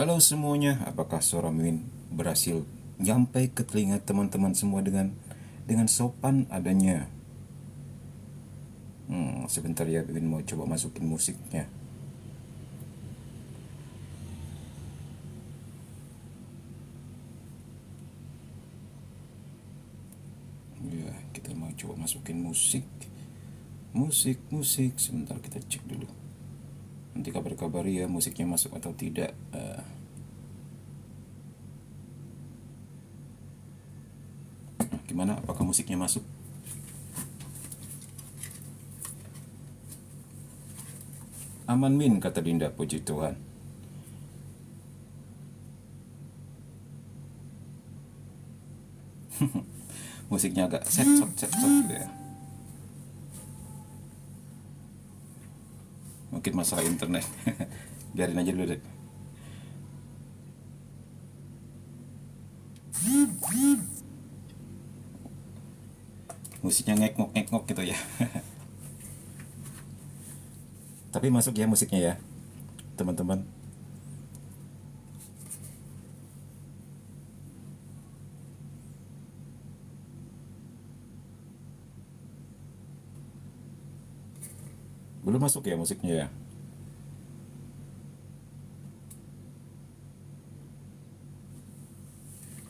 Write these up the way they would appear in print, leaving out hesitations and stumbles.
Halo semuanya, apakah suara Mimin berhasil nyampe ke telinga teman-teman semua dengan sopan adanya? Sebentar ya, Mimin mau coba masukin musiknya. Ya, kita mau coba masukin musik. Musik. Sebentar kita cek dulu. Nanti kabar-kabari ya musiknya masuk atau tidak. Gimana? Apakah musiknya masuk? Aman Min, kata Dinda, puji Tuhan. Musiknya agak set gitu ya. Mungkin masalah internet. Biarin aja dulu deh. Musiknya ngekngok gitu ya. Tapi masuk ya musiknya ya, teman-teman. Belum masuk ya musiknya ya.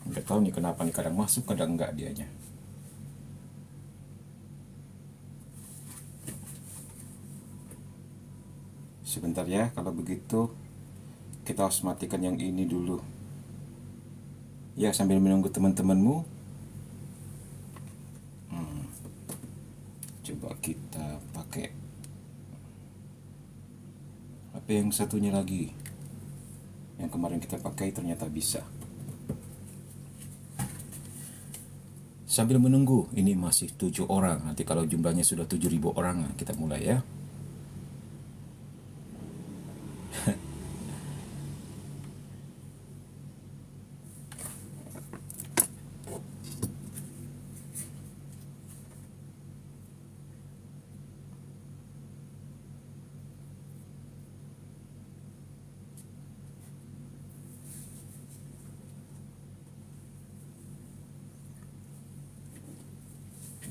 Nggak tahu nih kenapa nih, kadang masuk kadang enggak dianya. Sebentar ya, kalau begitu kita harus matikan yang ini dulu. Ya, sambil menunggu teman-temanmu, coba kita pakai apa yang satunya lagi. Yang kemarin kita pakai ternyata bisa. Sambil menunggu, ini masih 7 orang. Nanti kalau jumlahnya sudah 7.000 orang, kita mulai ya.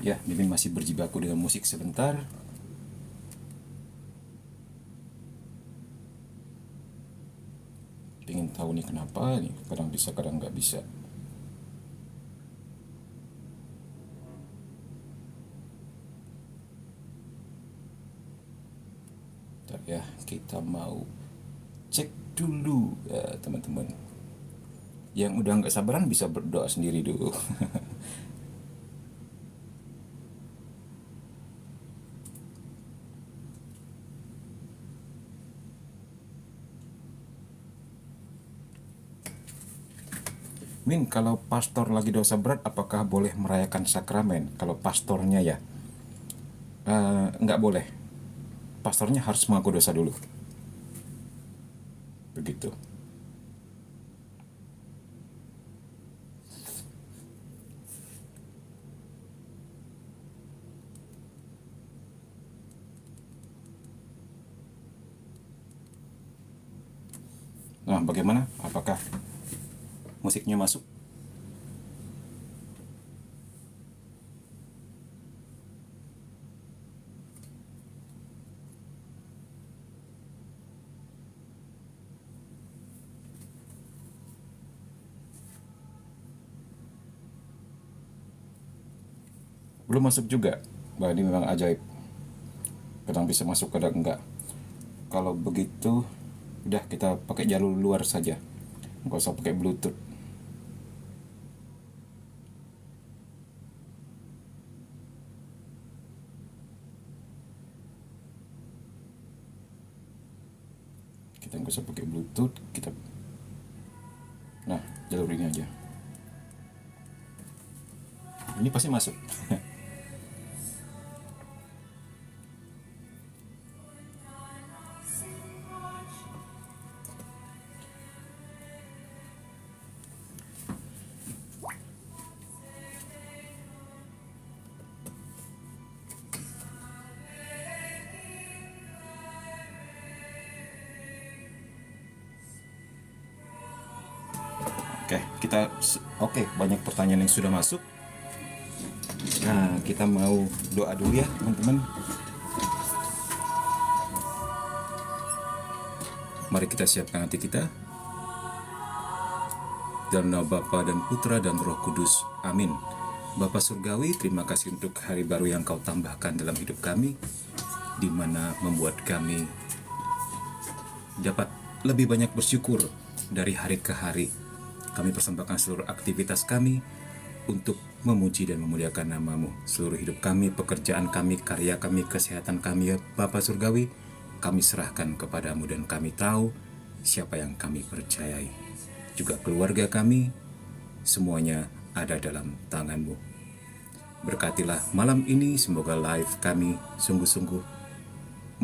Ya, Mimin masih berjibaku dengan musik sebentar. Pengen tahu nih kenapa nih, kadang bisa kadang nggak bisa. Bentar ya, kita mau cek dulu ya teman-teman. Yang udah nggak sabaran bisa berdoa sendiri dulu. Min, kalau pastor lagi dosa berat, apakah boleh merayakan sakramen? Kalau pastornya ya, nggak boleh. Pastornya harus mengaku dosa dulu. Begitu. Nah, bagaimana? Apakah musiknya masuk? Belum masuk juga. Wah, ini memang ajaib. Kadang bisa masuk, kadang enggak. Kalau begitu, udah kita pakai jalur luar saja. Nggak usah pakai Bluetooth. Kita nggak usah pakai Bluetooth. Nah, jalur ini aja. Ini pasti masuk. Oke, banyak pertanyaan yang sudah masuk. Nah, kita mau doa dulu ya, teman-teman. Mari kita siapkan hati kita. Dalam nama Bapa dan Putra dan Roh Kudus. Amin. Bapa Surgawi, terima kasih untuk hari baru yang Kau tambahkan dalam hidup kami, di mana membuat kami dapat lebih banyak bersyukur dari hari ke hari. Kami persembahkan seluruh aktivitas kami untuk memuji dan memuliakan nama-Mu. Seluruh hidup kami, pekerjaan kami, karya kami, kesehatan kami, ya Bapa Surgawi, kami serahkan kepadamu dan kami tahu siapa yang kami percayai. Juga keluarga kami, semuanya ada dalam tangan-Mu. Berkatilah malam ini, semoga live kami sungguh-sungguh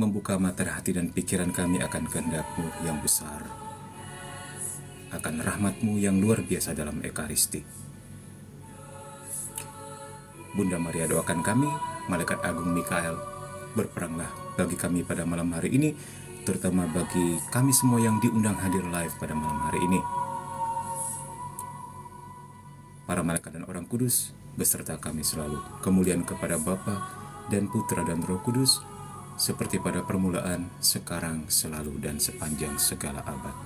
membuka mata hati dan pikiran kami akan kehendak-Mu yang besar, akan rahmat-Mu yang luar biasa dalam Ekaristi. Bunda Maria doakan kami, Malaikat Agung Mikael, berperanglah bagi kami pada malam hari ini, terutama bagi kami semua yang diundang hadir live pada malam hari ini. Para malaikat dan orang kudus beserta kami selalu. Kemuliaan kepada Bapa dan Putra dan Roh Kudus, seperti pada permulaan, sekarang, selalu, dan sepanjang segala abad.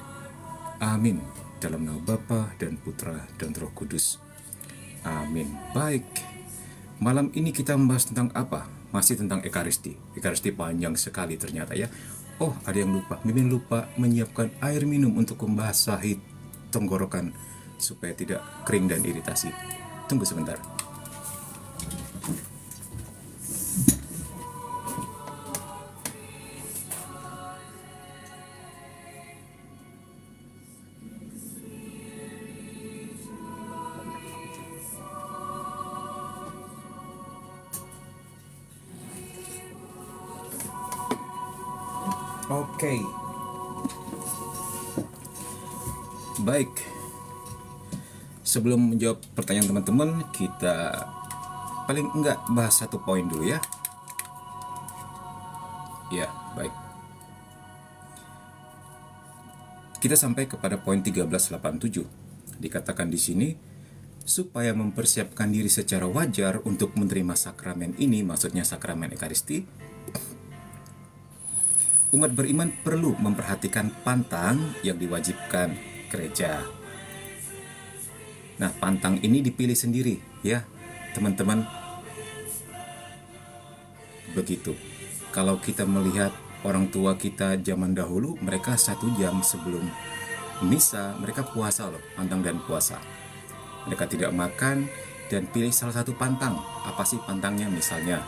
Amin. Dalam nama Bapa dan Putra dan Roh Kudus. Amin. Baik. Malam ini kita membahas tentang apa? Masih tentang Ekaristi. Ekaristi panjang sekali ternyata ya. Oh, ada yang lupa. Mimin lupa menyiapkan air minum untuk membasahi tenggorokan supaya tidak kering dan iritasi. Tunggu sebentar. Oke. Baik. Sebelum menjawab pertanyaan teman-teman, kita paling enggak bahas satu poin dulu ya. Ya, baik. Kita sampai kepada poin 1387. Dikatakan di sini, supaya mempersiapkan diri secara wajar untuk menerima sakramen ini, maksudnya sakramen Ekaristi, umat beriman perlu memperhatikan pantang yang diwajibkan gereja. Nah, pantang ini dipilih sendiri ya, teman-teman. Begitu. Kalau kita melihat orang tua kita zaman dahulu, mereka 1 jam sebelum misa, mereka puasa loh, pantang dan puasa. Mereka tidak makan dan pilih salah satu pantang. Apa sih pantangnya? Misalnya,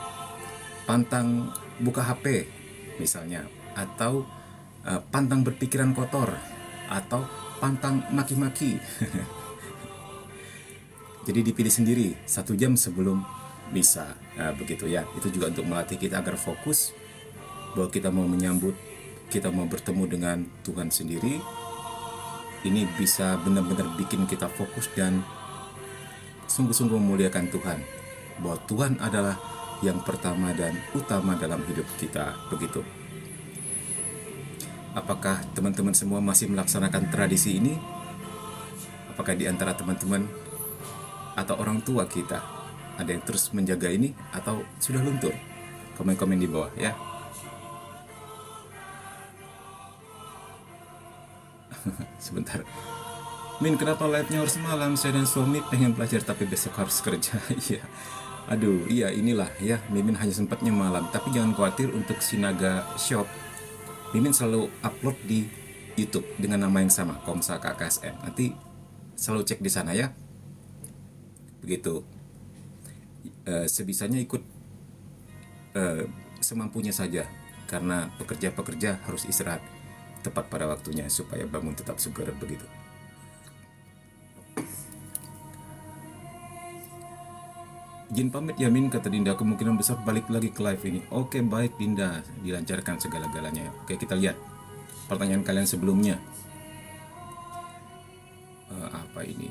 pantang buka HP, misalnya. Atau pantang berpikiran kotor, atau pantang maki-maki. Jadi dipilih sendiri 1 jam sebelum misa. Nah, begitu ya. Itu juga untuk melatih kita agar fokus bahwa kita mau menyambut, kita mau bertemu dengan Tuhan sendiri. Ini bisa benar-benar bikin kita fokus dan sungguh-sungguh memuliakan Tuhan. Bahwa Tuhan adalah yang pertama dan utama dalam hidup kita. Begitu. Apakah teman-teman semua masih melaksanakan tradisi ini? Apakah di antara teman-teman atau orang tua kita ada yang terus menjaga ini atau sudah luntur? Komen-komen di bawah ya. Sebentar. Min, kenapa live-nya harus malam? Saya dan suami pengen belajar tapi besok harus kerja. Iya. Aduh, iya inilah ya. Mimin hanya sempatnya malam. Tapi jangan khawatir untuk Sinaga Shop. Mimin selalu upload di YouTube dengan nama yang sama, Komsa KKSM. Nanti selalu cek di sana ya. Begitu. Sebisanya ikut semampunya saja, karena pekerja-pekerja harus istirahat tepat pada waktunya supaya bangun tetap segar begitu. Jin pamit ya Min, kata Dinda, kemungkinan besar balik lagi ke live ini. Oke, baik Dinda, dilancarkan segala-galanya. Oke, kita lihat pertanyaan kalian sebelumnya. Apa ini?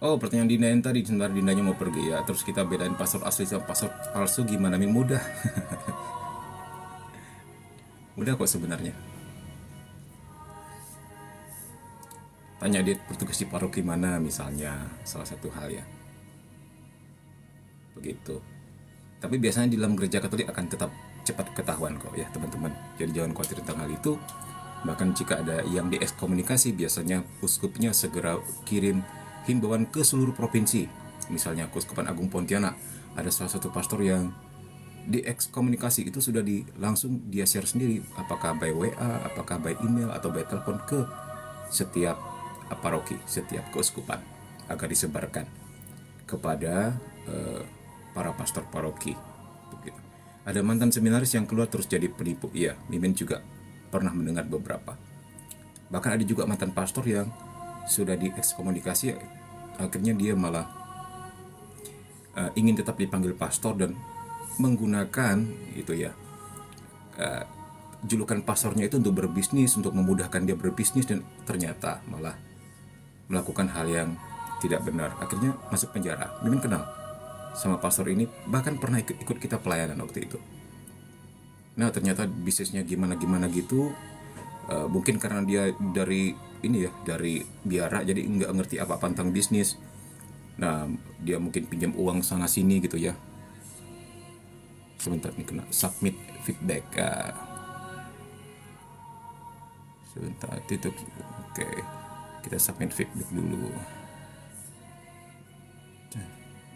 Oh, pertanyaan Dinda yang tadi, sebentar Dindanya mau pergi ya. Terus kita bedain password asli sama password palsu gimana Min? Mudah. Mudah kok sebenarnya. Tanya dia bertugas di paroki mana misalnya, salah satu hal ya. Begitu. Tapi biasanya di dalam gereja Katolik akan tetap cepat ketahuan kok ya teman-teman. Jadi jangan khawatir tentang hal itu. Bahkan jika ada yang diekskomunikasi, biasanya uskupnya segera kirim himbauan ke seluruh provinsi. Misalnya Keuskupan Agung Pontianak, ada salah satu pastor yang diekskomunikasi, itu sudah langsung dia share sendiri, apakah by WA, apakah by email, atau by telepon ke setiap paroki, setiap keuskupan, agar disebarkan kepada para pastor paroki. Begitu. Ada mantan seminaris yang keluar terus jadi penipu. Iya, Mimin juga pernah mendengar beberapa. Bahkan ada juga mantan pastor yang sudah diekskomunikasi, akhirnya dia malah ingin tetap dipanggil pastor dan menggunakan itu ya julukan pastornya itu untuk berbisnis, untuk memudahkan dia berbisnis, dan ternyata malah melakukan hal yang tidak benar. Akhirnya masuk penjara. Mimin kenal sama pastor ini, bahkan pernah ikut kita pelayanan waktu itu. Nah ternyata bisnisnya gimana gitu. Mungkin karena dia dari biara, jadi nggak ngerti apa-apa tentang bisnis. Nah dia mungkin pinjam uang sana sini gitu ya. Sebentar nih, kena submit feedback. Sebentar tutup. Oke, kita submit feedback dulu.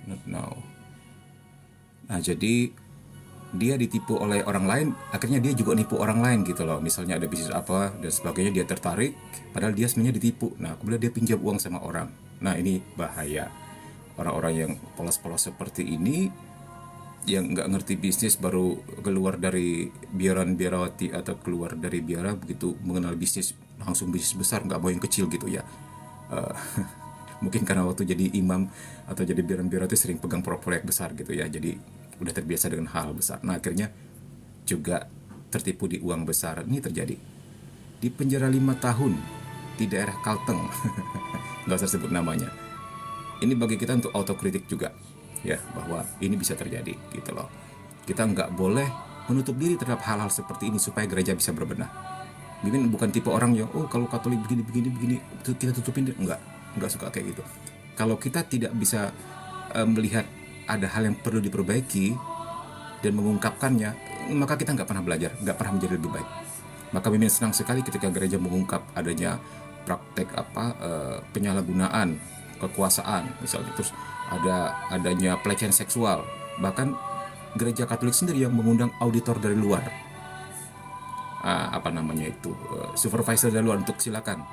Not now. Nah jadi dia ditipu oleh orang lain, akhirnya dia juga nipu orang lain gitu loh. Misalnya ada bisnis apa dan sebagainya, dia tertarik, padahal dia sebenarnya ditipu. Nah kemudian dia pinjam uang sama orang. Nah ini bahaya. Orang-orang yang polos-polos seperti ini, yang nggak ngerti bisnis, baru keluar dari biaran biarawati atau keluar dari biara, begitu mengenal bisnis langsung bisnis besar, nggak mau yang kecil gitu ya. Mungkin karena waktu jadi imam atau jadi biaran biarawati sering pegang proyek besar gitu ya, jadi udah terbiasa dengan hal besar. Nah akhirnya juga tertipu di uang besar. Ini terjadi di penjara 5 tahun di daerah Kalteng. Nggak usah sebut namanya. Ini bagi kita untuk autokritik juga ya, bahwa ini bisa terjadi gitu loh. Kita nggak boleh menutup diri terhadap hal-hal seperti ini supaya gereja bisa berbenah. Mimin bukan tipe orang yang kalau Katolik begini kita tutupin. Nggak suka kayak gitu. Kalau kita tidak bisa melihat ada hal yang perlu diperbaiki dan mengungkapkannya, maka kita nggak pernah belajar, nggak pernah menjadi lebih baik. Maka Mimin senang sekali ketika gereja mengungkap adanya praktek penyalahgunaan kekuasaan misalnya, terus adanya pelecehan seksual. Bahkan gereja Katolik sendiri yang mengundang auditor dari luar, supervisor dari luar, untuk silakan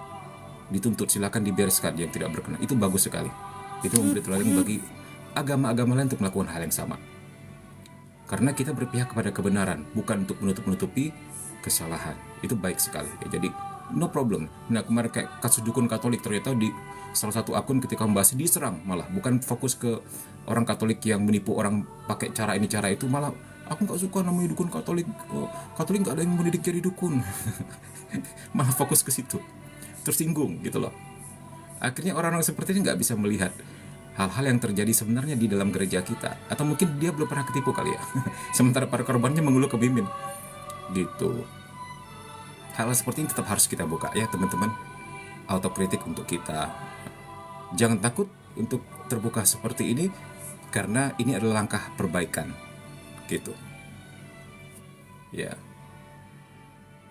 dituntut, silakan dibereskan yang tidak berkenan. Itu bagus sekali. Itu memberi teladan bagi agama-agama lain untuk melakukan hal yang sama. Karena kita berpihak kepada kebenaran, bukan untuk menutup-nutupi kesalahan. Itu baik sekali. Ya, jadi no problem. Nah kemarin kayak kasus dukun Katolik, ternyata di salah satu akun ketika membahas diserang, malah bukan fokus ke orang Katolik yang menipu orang pakai cara ini cara itu, malah aku nggak suka namanya dukun Katolik, Katolik nggak ada yang mendidik jadi dukun. Malah fokus ke situ, tersinggung gitu loh. Akhirnya orang-orang seperti ini nggak bisa melihat hal-hal yang terjadi sebenarnya di dalam gereja kita, atau mungkin dia belum pernah ketipu kali ya. Sementara para korbannya mengeluh ke Mimin gitu. Hal seperti ini tetap harus kita buka ya teman-teman. Autokritik untuk kita. Jangan takut untuk terbuka seperti ini, karena ini adalah langkah perbaikan gitu ya.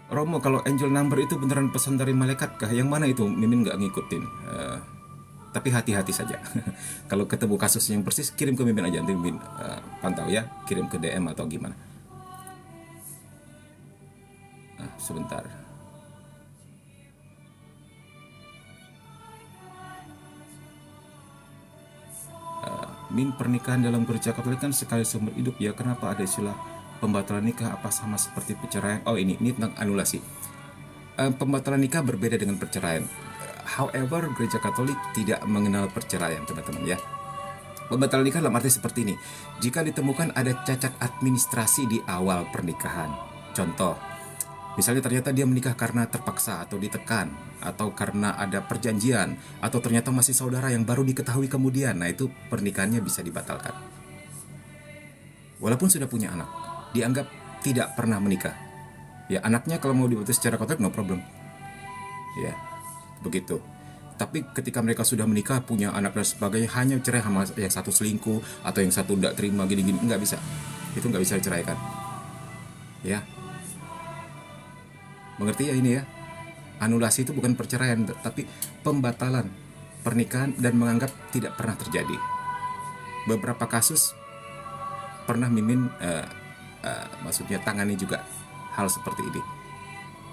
Romo, kalau angel number itu beneran pesan dari malaikat kah? Yang mana itu? Mimin nggak ngikutin. Tapi hati-hati saja. Kalau ketemu kasus yang persis, kirim ke Mimin aja, nanti Mimin pantau ya, kirim ke DM atau gimana. Sebentar. Min, pernikahan dalam gereja Katolik kan sekali seumur hidup ya. Kenapa ada istilah pembatalan nikah? Apa sama seperti perceraian? Oh ini tentang anulasi. Pembatalan nikah berbeda dengan perceraian. However, gereja Katolik tidak mengenal perceraian, teman-teman ya. Pembatalan nikah dalam arti seperti ini. Jika ditemukan ada cacat administrasi di awal pernikahan. Contoh, misalnya ternyata dia menikah karena terpaksa atau ditekan, atau karena ada perjanjian, atau ternyata masih saudara yang baru diketahui kemudian. Nah itu pernikahannya bisa dibatalkan. Walaupun sudah punya anak, dianggap tidak pernah menikah. Ya anaknya kalau mau dibaptis secara Katolik no problem. Ya begitu. Tapi ketika mereka sudah menikah, punya anak dan sebagainya, hanya cerai sama yang satu selingkuh atau yang satu tidak terima gini-gini, nggak bisa. Itu nggak bisa diceraikan. Ya, mengerti ya ini ya? Anulasi itu bukan perceraian, tapi pembatalan pernikahan dan menganggap tidak pernah terjadi. Beberapa kasus pernah Mimin maksudnya tangani juga hal seperti ini.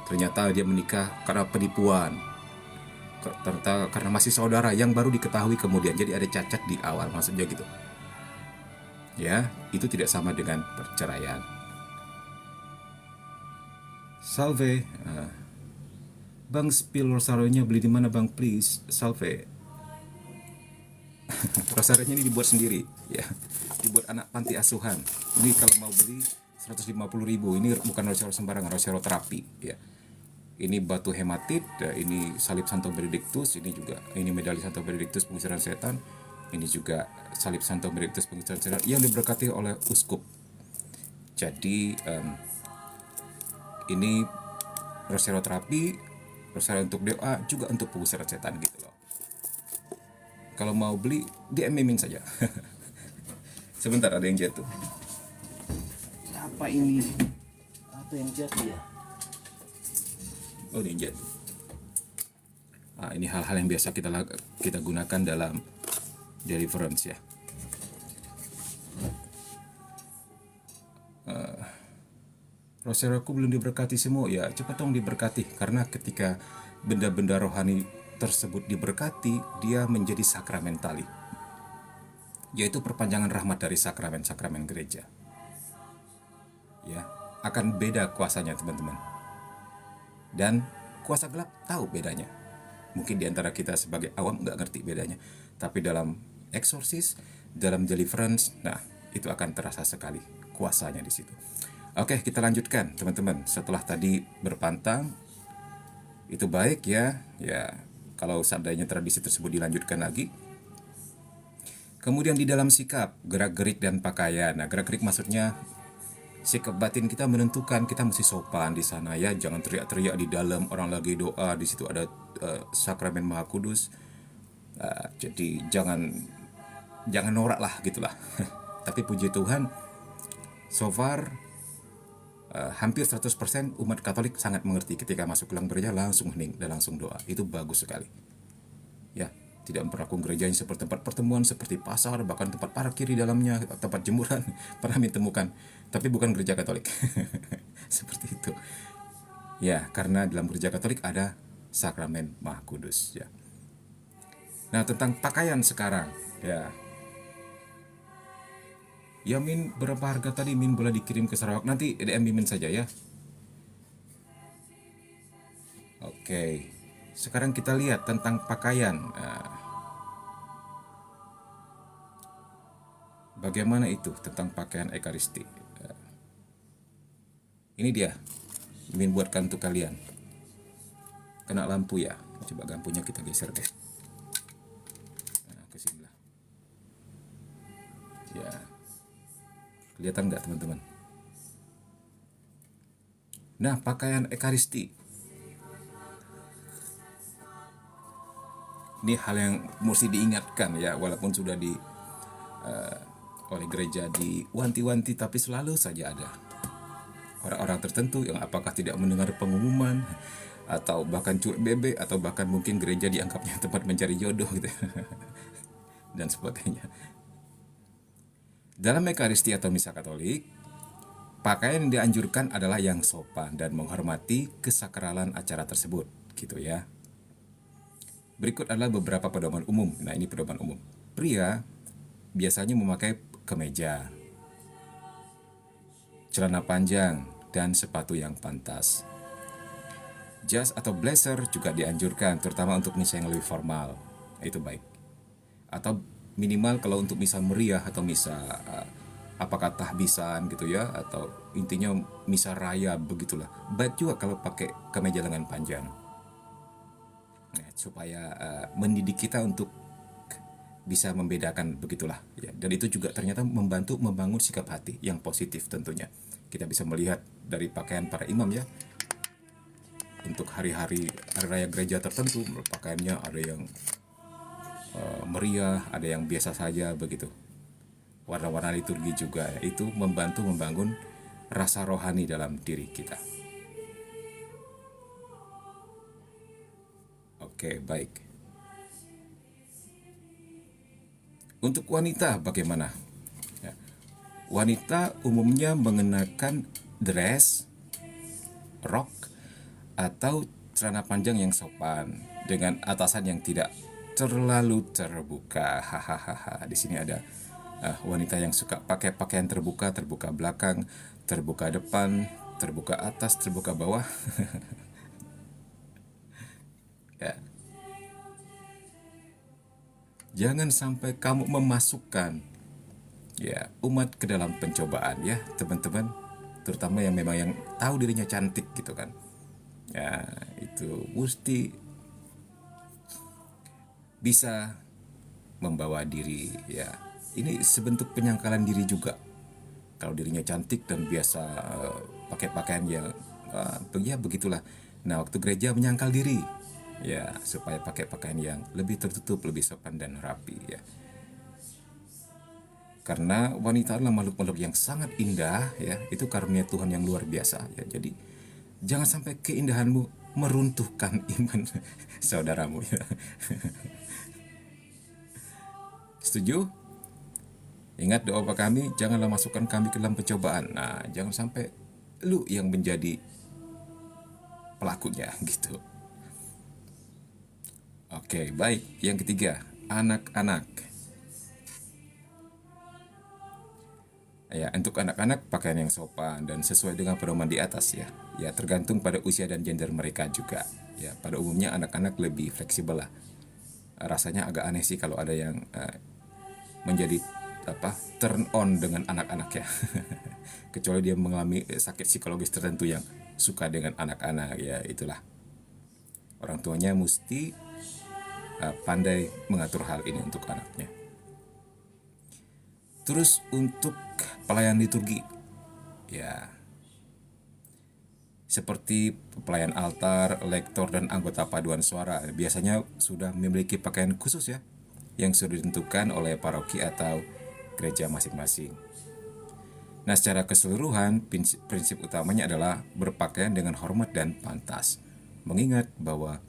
Ternyata dia menikah karena penipuan, ternyata karena masih saudara yang baru diketahui kemudian, jadi ada cacat di awal, maksudnya gitu. Ya, itu tidak sama dengan perceraian. Salve, Bang spill Rosario-nya beli di mana Bang please? Salve. Rosario-nya ini dibuat sendiri, ya. Dibuat anak panti asuhan. Ini kalau mau beli 150.000. Ini bukan Rosario sembarangan, Rosario terapi, ya. Ini batu hematit, ini salib Santo Benedictus, ini juga ini medali Santo Benedictus pengusiran setan. Ini juga salib Santo Benedictus pengusiran setan yang diberkati oleh uskup. Jadi ini Rosario terapi, Rosario untuk doa, juga untuk pengusiran setan gitu loh. Kalau mau beli, DM Mimin saja. Sebentar, ada yang jatuh. Apa ini? Apa yang jatuh ya? Oh, ini yang jatuh. Ini hal-hal yang biasa kita gunakan dalam deliverance ya. Rosario aku belum diberkati semua, ya cepat dong diberkati, karena ketika benda-benda rohani tersebut diberkati, dia menjadi sakramentali, yaitu perpanjangan rahmat dari sakramen-sakramen gereja. Ya, akan beda kuasanya teman-teman. Dan kuasa gelap tahu bedanya. Mungkin di antara kita sebagai awam nggak ngerti bedanya, tapi dalam eksorsis, dalam deliverance, nah itu akan terasa sekali kuasanya di situ. Oke, kita lanjutkan teman-teman. Setelah tadi berpantang, itu baik ya. Ya, kalau seandainya tradisi tersebut dilanjutkan lagi. Kemudian di dalam sikap, gerak-gerik dan pakaian. Nah, gerak-gerik maksudnya sikap batin kita menentukan kita mesti sopan di sana ya. Jangan teriak-teriak di dalam, orang lagi doa, di situ ada sakramen Maha Kudus. Jadi jangan norak lah gitulah. Tapi puji Tuhan, so far hampir 100% umat Katolik sangat mengerti ketika masuk ke dalam gereja langsung hening dan langsung doa. Itu bagus sekali. Ya, tidak memperlakukan gereja seperti tempat pertemuan, seperti pasar, bahkan tempat parkir di dalamnya, tempat jemuran pernah ditemukan. Tapi bukan gereja Katolik. Seperti itu. Ya, karena dalam gereja Katolik ada sakramen Maha Kudus ya. Nah, tentang pakaian sekarang ya. Ya Min, berapa harga tadi Min, boleh dikirim ke Sarawak? Nanti DM Min saja ya. Oke, sekarang kita lihat tentang pakaian. Bagaimana itu tentang pakaian Ekaristi? Ini dia, Min buatkan untuk kalian. Kena lampu ya, coba lampunya kita geser deh. Nah, ke sini lah. Ya. Kelihatan nggak teman-teman? Nah, pakaian Ekaristi. Ini hal yang mesti diingatkan ya, walaupun sudah oleh gereja diwanti-wanti, tapi selalu saja ada orang-orang tertentu yang apakah tidak mendengar pengumuman, atau bahkan cuek bebek, atau bahkan mungkin gereja dianggapnya tempat mencari jodoh gitu. Dan sebagainya. Dalam Ekaristi atau Misa Katolik, pakaian yang dianjurkan adalah yang sopan dan menghormati kesakralan acara tersebut, gitu ya. Berikut adalah beberapa pedoman umum. Nah, ini pedoman umum. Pria biasanya memakai kemeja, celana panjang, dan sepatu yang pantas. Jas atau blazer juga dianjurkan, terutama untuk misa yang lebih formal. Itu baik. Atau minimal kalau untuk misa meriah atau misa apakah tahbisan gitu ya, atau intinya misa raya begitulah. Baik juga kalau pakai kemeja lengan panjang. Nah, supaya mendidik kita untuk bisa membedakan begitulah ya. Dan itu juga ternyata membantu membangun sikap hati yang positif tentunya. Kita bisa melihat dari pakaian para imam ya. untuk hari-hari hari raya gereja tertentu, pakaiannya ada yang meriah, ada yang biasa saja begitu. Warna-warna liturgi juga ya, itu membantu membangun rasa rohani dalam diri kita. Oke, baik. Untuk wanita bagaimana? Ya, wanita umumnya mengenakan dress, rok, atau celana panjang yang sopan dengan atasan yang tidak terlalu terbuka. Hahaha. Di sini ada wanita yang suka pakai pakaian terbuka, terbuka belakang, terbuka depan, terbuka atas, terbuka bawah. Ya. Jangan sampai kamu memasukkan ya umat ke dalam pencobaan ya teman-teman, terutama yang memang yang tahu dirinya cantik gitu kan. Ya, itu mesti bisa membawa diri ya. Ini sebentuk penyangkalan diri juga. Kalau dirinya cantik dan biasa pakai pakaian yang ya begitulah. Nah, waktu gereja menyangkal diri ya supaya pakai pakaian yang lebih tertutup, lebih sopan dan rapi ya. Karena wanita adalah makhluk-makhluk yang sangat indah ya, itu karunia Tuhan yang luar biasa ya. Jadi jangan sampai keindahanmu meruntuhkan iman saudaramu ya. Setuju? Ingat doa kami, janganlah masukkan kami ke dalam pencobaan. Nah, jangan sampai lu yang menjadi pelakunya gitu. Oke, baik. Yang ketiga, anak-anak. Ya, untuk anak-anak pakaian yang sopan dan sesuai dengan pedoman di atas ya. Ya, tergantung pada usia dan gender mereka juga. Ya, pada umumnya anak-anak lebih fleksibel lah. Rasanya agak aneh sih kalau ada yang menjadi turn on dengan anak-anak ya. Kecuali dia mengalami sakit psikologis tertentu yang suka dengan anak-anak ya, itulah. Orang tuanya mesti pandai mengatur hal ini untuk anaknya. Terus untuk pelayan liturgi, ya seperti pelayan altar, lektor, dan anggota paduan suara, biasanya sudah memiliki pakaian khusus ya, yang sudah ditentukan oleh paroki atau gereja masing-masing. Nah, secara keseluruhan, prinsip utamanya adalah berpakaian dengan hormat dan pantas, mengingat bahwa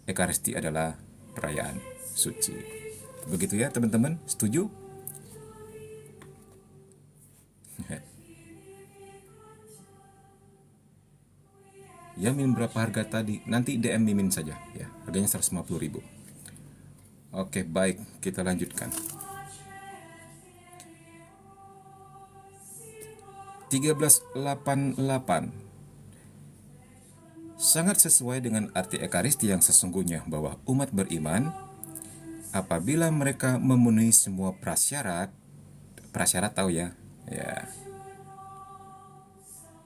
Ekaristi adalah perayaan suci. Begitu ya teman-teman, setuju? Ya, Mimin berapa harga tadi? Nanti DM Mimin saja ya. Harganya 150.000. Oke, baik, kita lanjutkan. 1388 sangat sesuai dengan arti Ekaristi yang sesungguhnya, bahwa umat beriman apabila mereka memenuhi semua prasyarat tahu ya,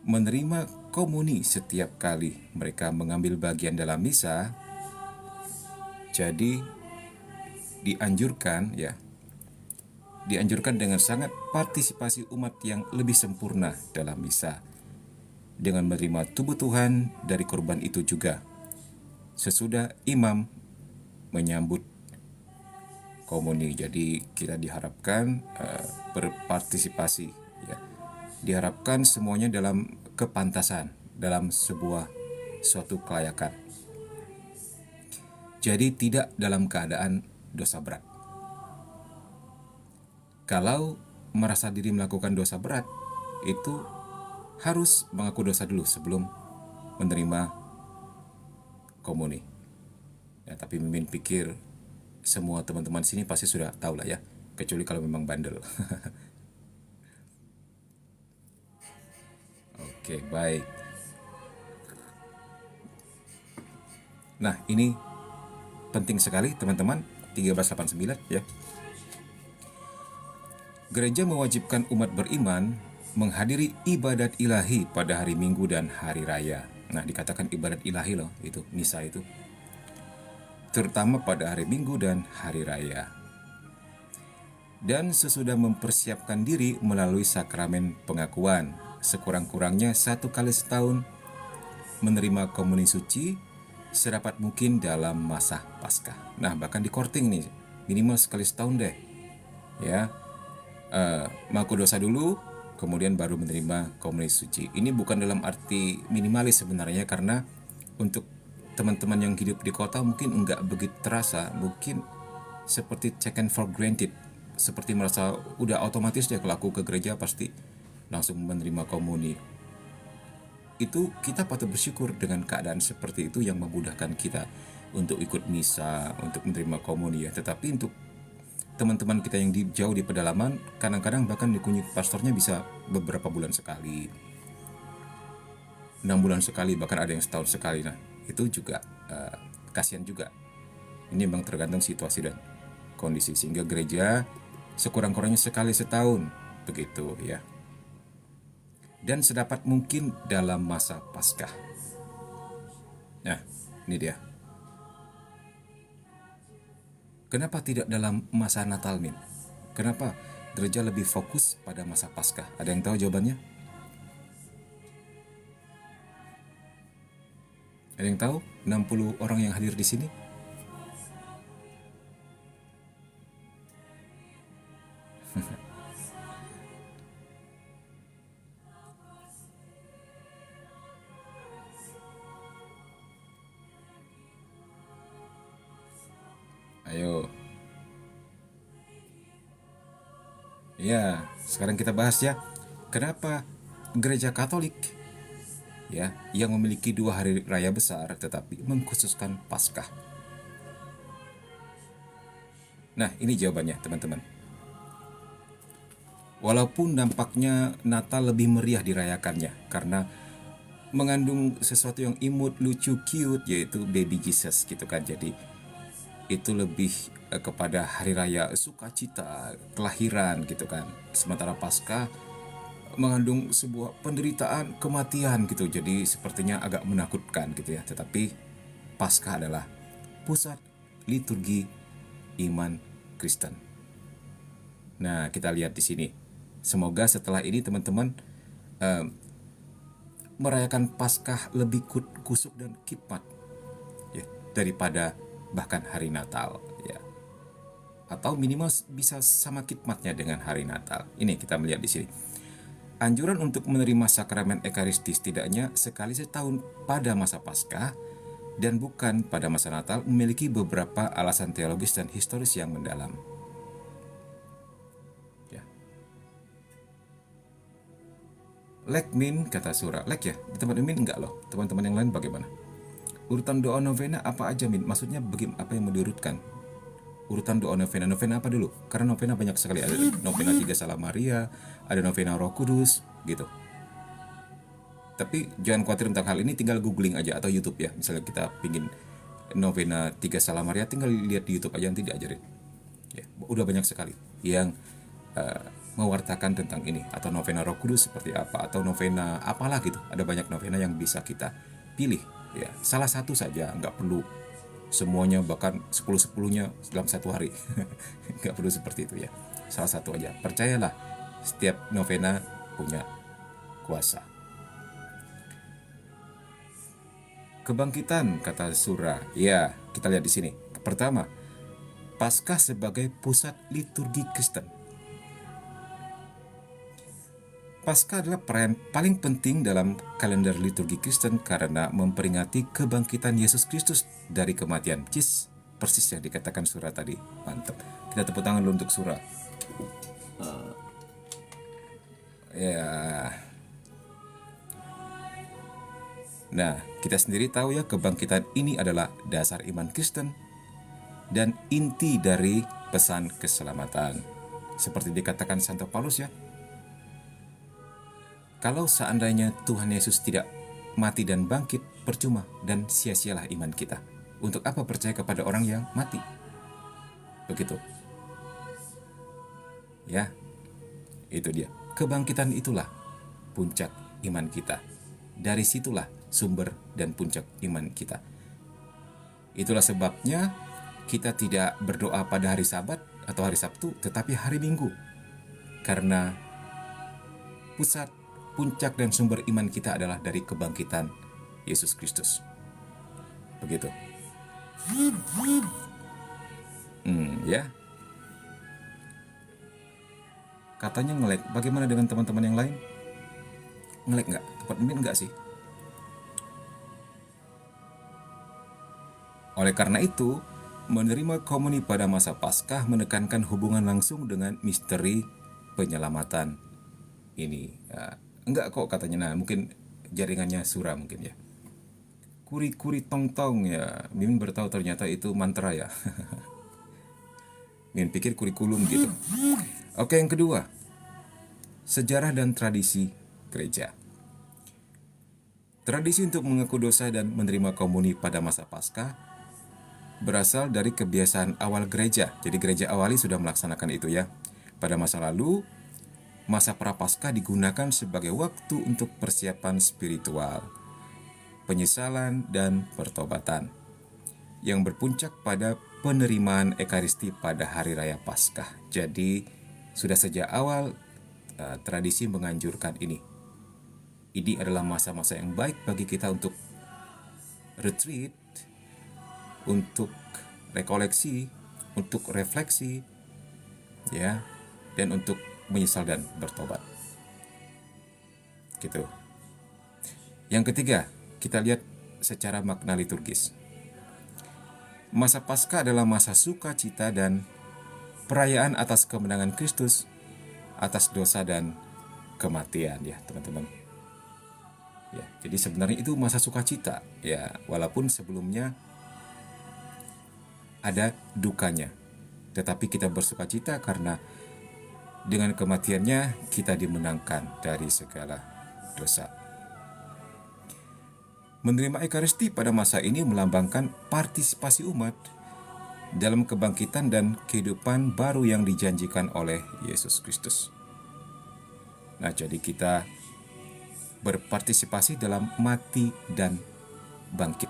menerima komuni setiap kali mereka mengambil bagian dalam misa. Jadi dianjurkan dengan sangat partisipasi umat yang lebih sempurna dalam misa, dengan menerima tubuh Tuhan dari korban itu juga sesudah imam menyambut komuni. Jadi kita diharapkan berpartisipasi ya. Diharapkan semuanya dalam kepantasan, dalam suatu kelayakan. Jadi tidak dalam keadaan dosa berat. Kalau merasa diri melakukan dosa berat, itu harus mengaku dosa dulu sebelum menerima komuni. Ya, tapi Mimin pikir semua teman-teman sini pasti sudah tahu lah ya, kecuali kalau memang bandel. Oke, baik. Nah, ini penting sekali teman-teman, 1389 ya. Gereja mewajibkan umat beriman menghadiri ibadat ilahi pada hari Minggu dan hari raya. Nah, dikatakan ibadat ilahi loh, itu misa itu. Terutama pada hari Minggu dan hari raya. Dan sesudah mempersiapkan diri melalui sakramen pengakuan, sekurang-kurangnya 1 kali setahun menerima komuni suci sedapat mungkin dalam masa Paskah. Nah, bahkan di courting nih, minimal sekali setahun deh. Ya, mengaku dosa dulu, kemudian baru menerima komuni suci. Ini bukan dalam arti minimalis sebenarnya, karena untuk teman-teman yang hidup di kota mungkin enggak begitu terasa, mungkin seperti taken for granted, seperti merasa udah otomatis deh kalau aku ke gereja pasti langsung menerima komuni. Itu kita patut bersyukur dengan keadaan seperti itu yang memudahkan kita untuk ikut misa, untuk menerima komuni ya. Tetapi untuk teman-teman kita yang jauh di pedalaman, kadang-kadang bahkan dikunjungi pastornya bisa beberapa bulan sekali, 6 bulan sekali, bahkan ada yang setahun sekali. Nah, itu juga kasihan juga. Ini memang tergantung situasi dan kondisi, sehingga gereja sekurang-kurangnya sekali setahun begitu ya. Dan sedapat mungkin dalam masa Paskah. Nah, ini dia. Kenapa tidak dalam masa Natal, Min? Kenapa gereja lebih fokus pada masa Paskah? Ada yang tahu jawabannya? Ada yang tahu? 60 orang yang hadir di sini? Ayo. Ya, sekarang kita bahas ya. Kenapa gereja Katolik ya yang memiliki 2 hari raya besar tetapi mengkhususkan Paskah? Nah, ini jawabannya, teman-teman. Walaupun nampaknya Natal lebih meriah dirayakannya karena mengandung sesuatu yang imut, lucu, cute, yaitu baby Jesus gitu kan. Jadi itu lebih kepada hari raya sukacita, kelahiran gitu kan. Sementara Paskah mengandung sebuah penderitaan, kematian gitu. Jadi sepertinya agak menakutkan gitu ya. Tetapi Paskah adalah pusat liturgi iman Kristen. Nah, kita lihat di sini. Semoga setelah ini teman-teman merayakan Paskah lebih kusuk dan khidmat ya, daripada bahkan hari Natal ya. Atau minimal bisa sama khidmatnya dengan hari Natal. Ini kita melihat di sini. Anjuran untuk menerima sakramen Ekaristi setidaknya sekali setahun pada masa Paskah dan bukan pada masa Natal memiliki beberapa alasan teologis dan historis yang mendalam. Ya. Lek Min, kata Sura. Lek ya, teman-teman Min enggak loh. Teman-teman yang lain bagaimana? Urutan doa novena apa aja, Min? Maksudnya apa yang mau diurutkan? Urutan doa novena. Novena apa dulu? Karena novena banyak sekali. Ada novena 3 Salam Maria, ada novena Roh Kudus, gitu. Tapi jangan khawatir tentang hal ini, tinggal googling aja atau YouTube ya. Misalnya kita pingin novena 3 Salam Maria, tinggal lihat di YouTube aja, nanti diajarin. Ya, udah banyak sekali yang mewartakan tentang ini, atau novena Roh Kudus seperti apa, atau novena apalah gitu. Ada banyak novena yang bisa kita pilih ya. Salah satu saja, nggak perlu semuanya, bahkan 10-10-nya dalam satu hari. Nggak perlu seperti itu ya. Salah satu aja. Percayalah, setiap novena punya kuasa. Kebangkitan, kata Sura. Ya, kita lihat di sini. Pertama, Paskah sebagai pusat liturgi Kristen. Paskah adalah perayaan paling penting dalam kalender liturgi Kristen karena memperingati kebangkitan Yesus Kristus dari kematian. Persis yang dikatakan Sura tadi. Mantap. Kita tepuk tangan dulu untuk Sura. Ya. Nah, kita sendiri tahu ya, kebangkitan ini adalah dasar iman Kristen dan inti dari pesan keselamatan. Seperti dikatakan Santo Paulus ya, kalau seandainya Tuhan Yesus tidak mati dan bangkit, percuma dan sia-sialah iman kita. Untuk apa percaya kepada orang yang mati? Begitu. Ya, itu dia. Kebangkitan itulah puncak iman kita. Dari situlah sumber dan puncak iman kita. Itulah sebabnya kita tidak berdoa pada hari Sabat atau hari Sabtu, tetapi hari Minggu. Karena pusat, puncak dan sumber iman kita adalah dari kebangkitan Yesus Kristus. Begitu. Ya. Katanya nge-lag. Bagaimana dengan teman-teman yang lain? Nge-lag nggak? Tempat mimin nggak sih? Oleh karena itu, menerima komuni pada masa Paskah menekankan hubungan langsung dengan misteri penyelamatan ini. Enggak kok katanya. Nah, mungkin jaringannya Sura mungkin ya. Kuri-kuri tong-tong ya. Mimin bertahu ternyata itu mantra ya. Mimin pikir kurikulum gitu. Oke, yang kedua. Sejarah dan tradisi gereja. Tradisi untuk mengaku dosa dan menerima komuni pada masa Paskah berasal dari kebiasaan awal gereja. Jadi gereja awali sudah melaksanakan itu ya. Pada masa lalu, masa Prapaskah digunakan sebagai waktu untuk persiapan spiritual, penyesalan, dan pertobatan yang berpuncak pada penerimaan Ekaristi pada Hari Raya Paskah. Jadi sudah sejak awal tradisi menganjurkan ini. Ini adalah masa-masa yang baik bagi kita untuk retreat, untuk rekoleksi, untuk refleksi, ya, dan untuk menyesal dan bertobat. Gitu. Yang ketiga, kita lihat secara makna liturgis. Masa Paskah adalah masa sukacita dan perayaan atas kemenangan Kristus atas dosa dan kematian ya, teman-teman. Ya, jadi sebenarnya itu masa sukacita ya, walaupun sebelumnya ada dukanya. Tetapi kita bersukacita karena dengan kematiannya kita dimenangkan dari segala dosa. Menerima Ekaristi pada masa ini melambangkan partisipasi umat dalam kebangkitan dan kehidupan baru yang dijanjikan oleh Yesus Kristus. Nah, jadi kita berpartisipasi dalam mati dan bangkit.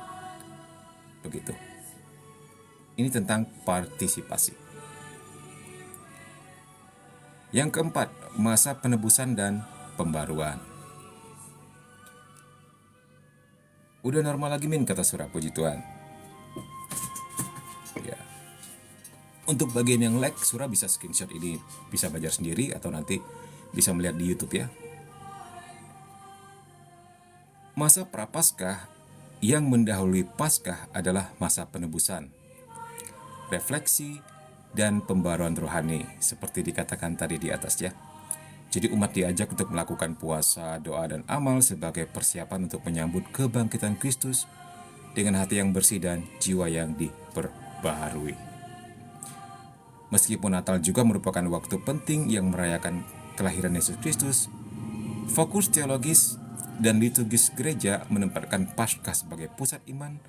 Begitu. Ini tentang partisipasi. Yang keempat, masa penebusan dan pembaruan. Udah normal lagi Min, kata Surah, puji Tuhan. Ya. Untuk bagian yang lag, Surah bisa screenshot ini, bisa belajar sendiri atau nanti bisa melihat di YouTube ya. Masa Prapaskah yang mendahului Paskah adalah masa penebusan, refleksi, dan pembaruan rohani seperti dikatakan tadi di atas ya. Jadi umat diajak untuk melakukan puasa, doa, dan amal sebagai persiapan untuk menyambut kebangkitan Kristus dengan hati yang bersih dan jiwa yang diperbaharui. Meskipun Natal juga merupakan waktu penting yang merayakan kelahiran Yesus Kristus, fokus teologis dan liturgis gereja menempatkan Paskah sebagai pusat iman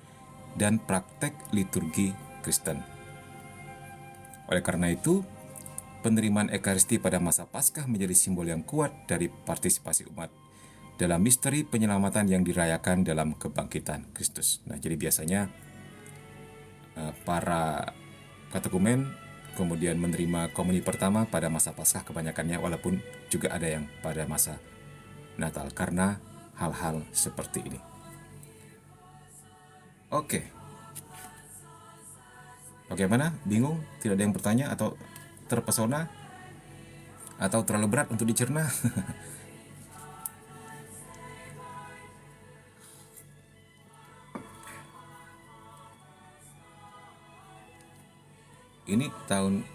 dan praktek liturgi Kristen. Oleh karena itu, penerimaan Ekaristi pada masa Paskah menjadi simbol yang kuat dari partisipasi umat dalam misteri penyelamatan yang dirayakan dalam kebangkitan Kristus. Nah, jadi biasanya para katekumen kemudian menerima komuni pertama pada masa Paskah kebanyakannya, walaupun juga ada yang pada masa Natal karena hal-hal seperti ini. Oke. Bagaimana? Bingung? Tidak ada yang bertanya atau terpesona? Atau terlalu berat untuk dicerna? Ini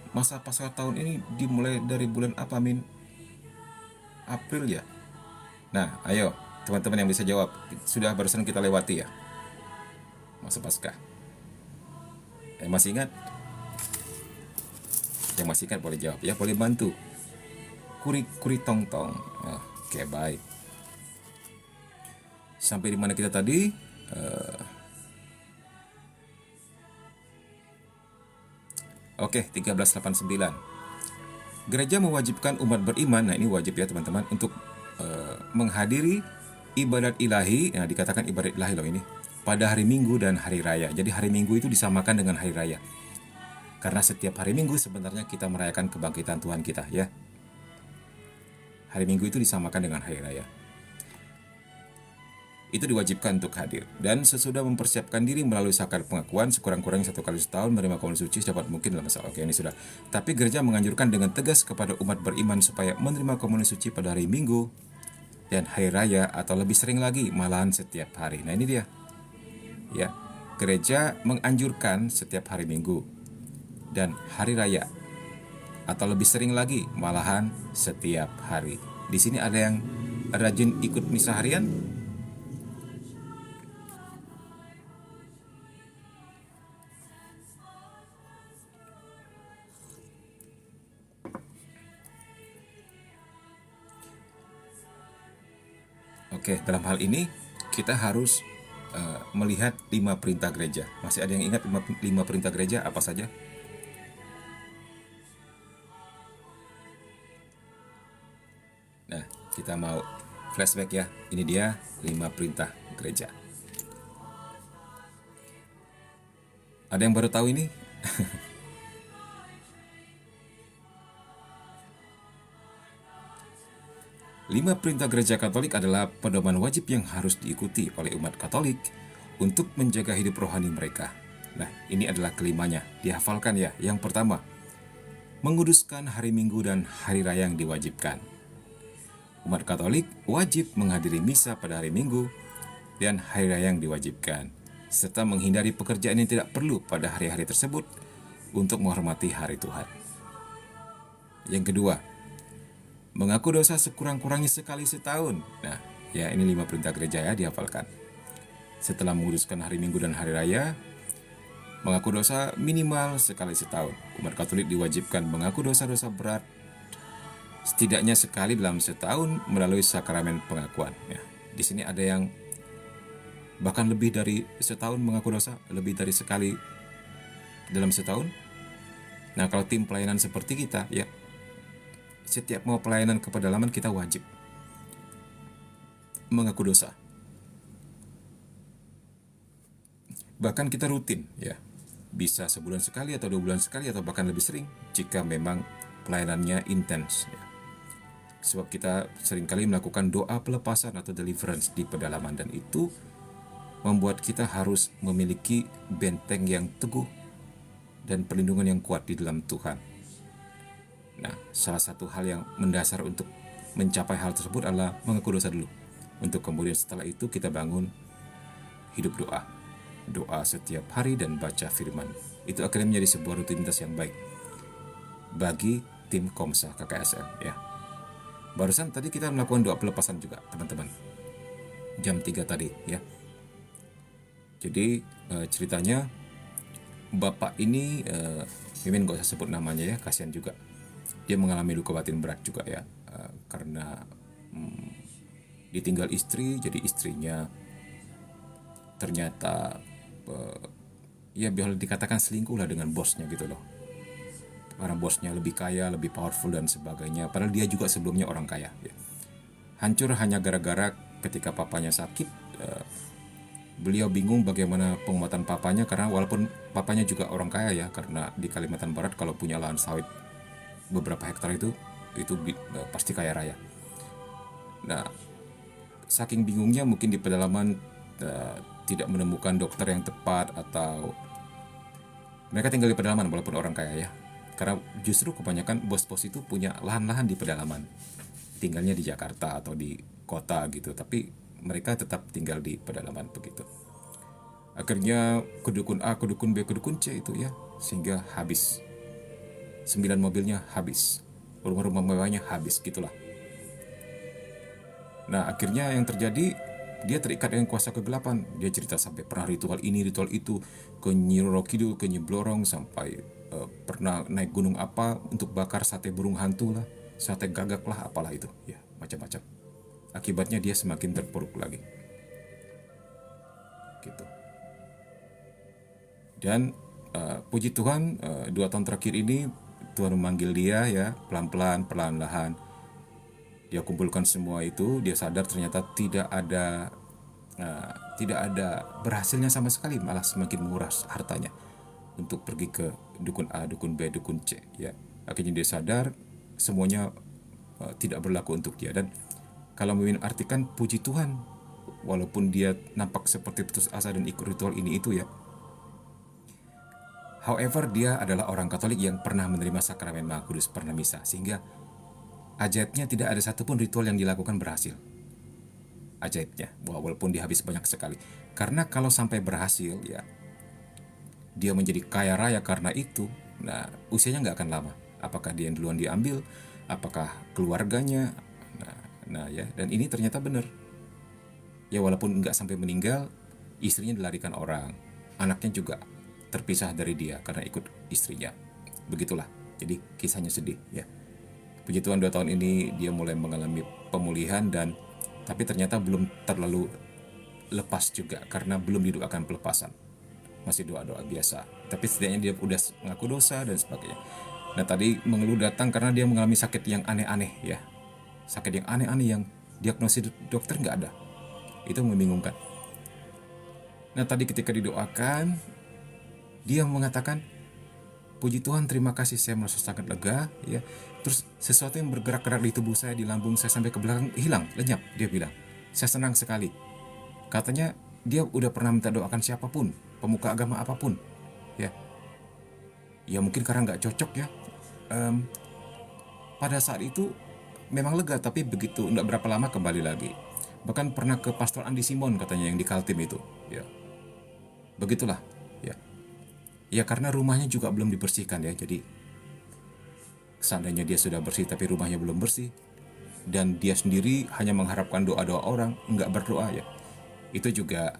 masa Paskah tahun ini dimulai dari bulan apa, Min? April ya? Nah, ayo teman-teman yang bisa jawab. Sudah barusan kita lewati ya masa Paskah. Masih ingat? Yang masih ingat boleh jawab ya, boleh bantu. Kuri tong-tong. Oke, baik. Sampai di mana kita tadi? Oke, 1389. Gereja mewajibkan umat beriman, nah ini wajib ya teman-teman, untuk menghadiri ibadat ilahi, nah dikatakan ibadat ilahi loh ini, pada hari Minggu dan hari Raya. Jadi hari Minggu itu disamakan dengan hari Raya. Karena setiap hari Minggu sebenarnya kita merayakan kebangkitan Tuhan kita ya. Hari Minggu itu disamakan dengan hari Raya. itu diwajibkan untuk hadir. Dan sesudah mempersiapkan diri melalui sakral pengakuan sekurang-kurangnya 1 kali setahun menerima komunion suci dapat mungkin dalam masa. Oke, ini sudah. Tapi gereja menganjurkan dengan tegas kepada umat beriman supaya menerima komunion suci pada hari Minggu dan hari raya atau lebih sering lagi malahan setiap hari. Nah, ini dia. Ya, gereja menganjurkan setiap hari Minggu dan hari raya atau lebih sering lagi malahan setiap hari. Di sini ada yang rajin ikut misa harian? Oke, dalam hal ini kita harus melihat 5 perintah gereja. Masih ada yang ingat 5 perintah gereja apa saja? Nah, kita mau flashback ya. Ini dia 5 perintah gereja. Ada yang baru tahu ini? 5 perintah gereja Katolik adalah pedoman wajib yang harus diikuti oleh umat Katolik untuk menjaga hidup rohani mereka. Nah, ini adalah kelimanya. Dihafalkan ya. Yang pertama, menguduskan hari Minggu dan hari raya yang diwajibkan. Umat Katolik wajib menghadiri misa pada hari Minggu dan hari raya yang diwajibkan, serta menghindari pekerjaan yang tidak perlu pada hari-hari tersebut untuk menghormati hari Tuhan. Yang kedua, mengaku dosa sekurang-kurangnya sekali setahun. Nah, ya ini 5 perintah gereja ya, dihafalkan. Setelah menguduskan hari Minggu dan hari raya, mengaku dosa minimal sekali setahun. Umat Katolik diwajibkan mengaku dosa-dosa berat setidaknya sekali dalam setahun melalui sakramen pengakuan. Ya, di sini ada yang bahkan lebih dari setahun mengaku dosa, lebih dari sekali dalam setahun. Nah, kalau tim pelayanan seperti kita, ya setiap mau pelayanan ke pedalaman kita wajib mengaku dosa. Bahkan kita rutin, ya bisa sebulan sekali atau 2 bulan sekali atau bahkan lebih sering jika memang pelayanannya intens. Ya. Sebab kita seringkali melakukan doa pelepasan atau deliverance di pedalaman, dan itu membuat kita harus memiliki benteng yang teguh dan perlindungan yang kuat di dalam Tuhan. Nah, salah satu hal yang mendasar untuk mencapai hal tersebut adalah mengaku dosa dulu. Untuk kemudian setelah itu kita bangun hidup doa. Doa setiap hari dan baca firman. Itu akhirnya menjadi sebuah rutinitas yang baik bagi tim Komsa KKSM ya. Barusan tadi kita melakukan doa pelepasan juga, teman-teman. Jam 3 tadi ya. Jadi ceritanya Bapak ini Mimin gak usah sebut namanya ya, kasihan juga. Dia mengalami luka batin berat juga ya, karena ditinggal istri, jadi istrinya ternyata ya boleh dikatakan selingkuh lah dengan bosnya gitu loh. Karena bosnya lebih kaya, lebih powerful dan sebagainya. Padahal dia juga sebelumnya orang kaya. Ya. Hancur hanya gara-gara ketika papanya sakit. Beliau bingung bagaimana penguatan papanya, karena walaupun papanya juga orang kaya ya, karena di Kalimantan Barat kalau punya lahan sawit beberapa hektar itu pasti kaya raya. Nah, saking bingungnya mungkin di pedalaman tidak menemukan dokter yang tepat, atau mereka tinggal di pedalaman walaupun orang kaya ya. Karena justru kebanyakan bos-bos itu punya lahan-lahan di pedalaman, tinggalnya di Jakarta atau di kota gitu, tapi mereka tetap tinggal di pedalaman begitu. Akhirnya ke dukun A, ke dukun B, ke dukun C itu ya, sehingga habis. 9 mobilnya habis, rumah-rumah mewahnya habis gitulah. Nah, akhirnya yang terjadi, dia terikat dengan kuasa kegelapan. Dia cerita sampai pernah ritual ini, ritual itu, ke Nyi Roro Kidul, ke Nyi Blorong, sampai pernah naik gunung apa untuk bakar sate burung hantu lah, sate gagak lah, apalah itu ya, macam-macam. Akibatnya dia semakin terpuruk lagi gitu. Dan puji Tuhan, 2 tahun terakhir ini Tuhan memanggil dia ya, pelan-pelan, perlahan-lahan dia kumpulkan semua itu. Dia sadar ternyata tidak ada berhasilnya sama sekali, malah semakin menguras hartanya untuk pergi ke dukun A, dukun B, dukun C ya. Akhirnya dia sadar semuanya tidak berlaku untuk dia. Dan kalau Mimin artikan, puji Tuhan, walaupun dia nampak seperti putus asa dan ikut ritual ini itu ya. However, dia adalah orang Katolik yang pernah menerima sakramen Maha Kudus, pernah misa, sehingga ajaibnya tidak ada satupun ritual yang dilakukan berhasil. Ajaibnya, walaupun dia habis banyak sekali. Karena kalau sampai berhasil ya, dia menjadi kaya raya karena itu, nah usianya nggak akan lama. Apakah dia yang duluan diambil, apakah keluarganya, nah ya, dan ini ternyata benar. Ya walaupun nggak sampai meninggal, istrinya dilarikan orang, anaknya juga terpisah dari dia karena ikut istrinya. Begitulah, jadi kisahnya sedih ya. Puji Tuhan 2 tahun ini dia mulai mengalami pemulihan tapi ternyata belum terlalu lepas juga karena belum didoakan pelepasan. Masih doa-doa biasa. Tapi setidaknya dia udah mengaku dosa dan sebagainya. Nah tadi mengeluh datang karena dia mengalami sakit yang aneh-aneh ya. Sakit yang aneh-aneh yang diagnosis dokter nggak ada. Itu membingungkan. Nah tadi ketika didoakan, dia mengatakan, puji Tuhan, terima kasih, saya merasa sangat lega ya. Terus sesuatu yang bergerak-gerak di tubuh saya, di lambung saya sampai ke belakang hilang, lenyap. Dia bilang, saya senang sekali. Katanya dia udah pernah minta doakan siapapun, pemuka agama apapun ya. Ya mungkin karena nggak cocok ya. Pada saat itu memang lega, tapi begitu nggak berapa lama kembali lagi. Bahkan pernah ke Pastor Andi Simon katanya yang di Kaltim itu ya. Begitulah ya. Ya karena rumahnya juga belum dibersihkan ya. Jadi seandainya dia sudah bersih tapi rumahnya belum bersih, dan dia sendiri hanya mengharapkan doa-doa orang, nggak berdoa ya, itu juga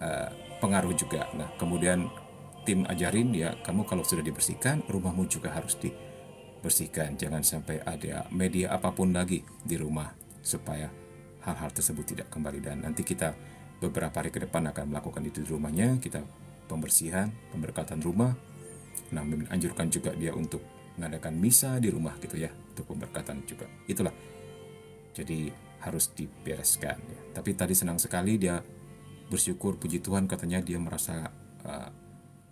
pengaruh juga. Nah kemudian tim ajarin ya, kamu kalau sudah dibersihkan, rumahmu juga harus dibersihkan. Jangan sampai ada media apapun lagi di rumah supaya hal-hal tersebut tidak kembali. Dan nanti kita beberapa hari ke depan akan melakukan itu di rumahnya, kita pembersihan, pemberkatan rumah. Nah menganjurkan juga dia untuk mengadakan misa di rumah gitu ya, untuk pemberkatan juga. Itulah, jadi harus dibereskan ya. Tapi tadi senang sekali dia bersyukur, puji Tuhan, katanya dia merasa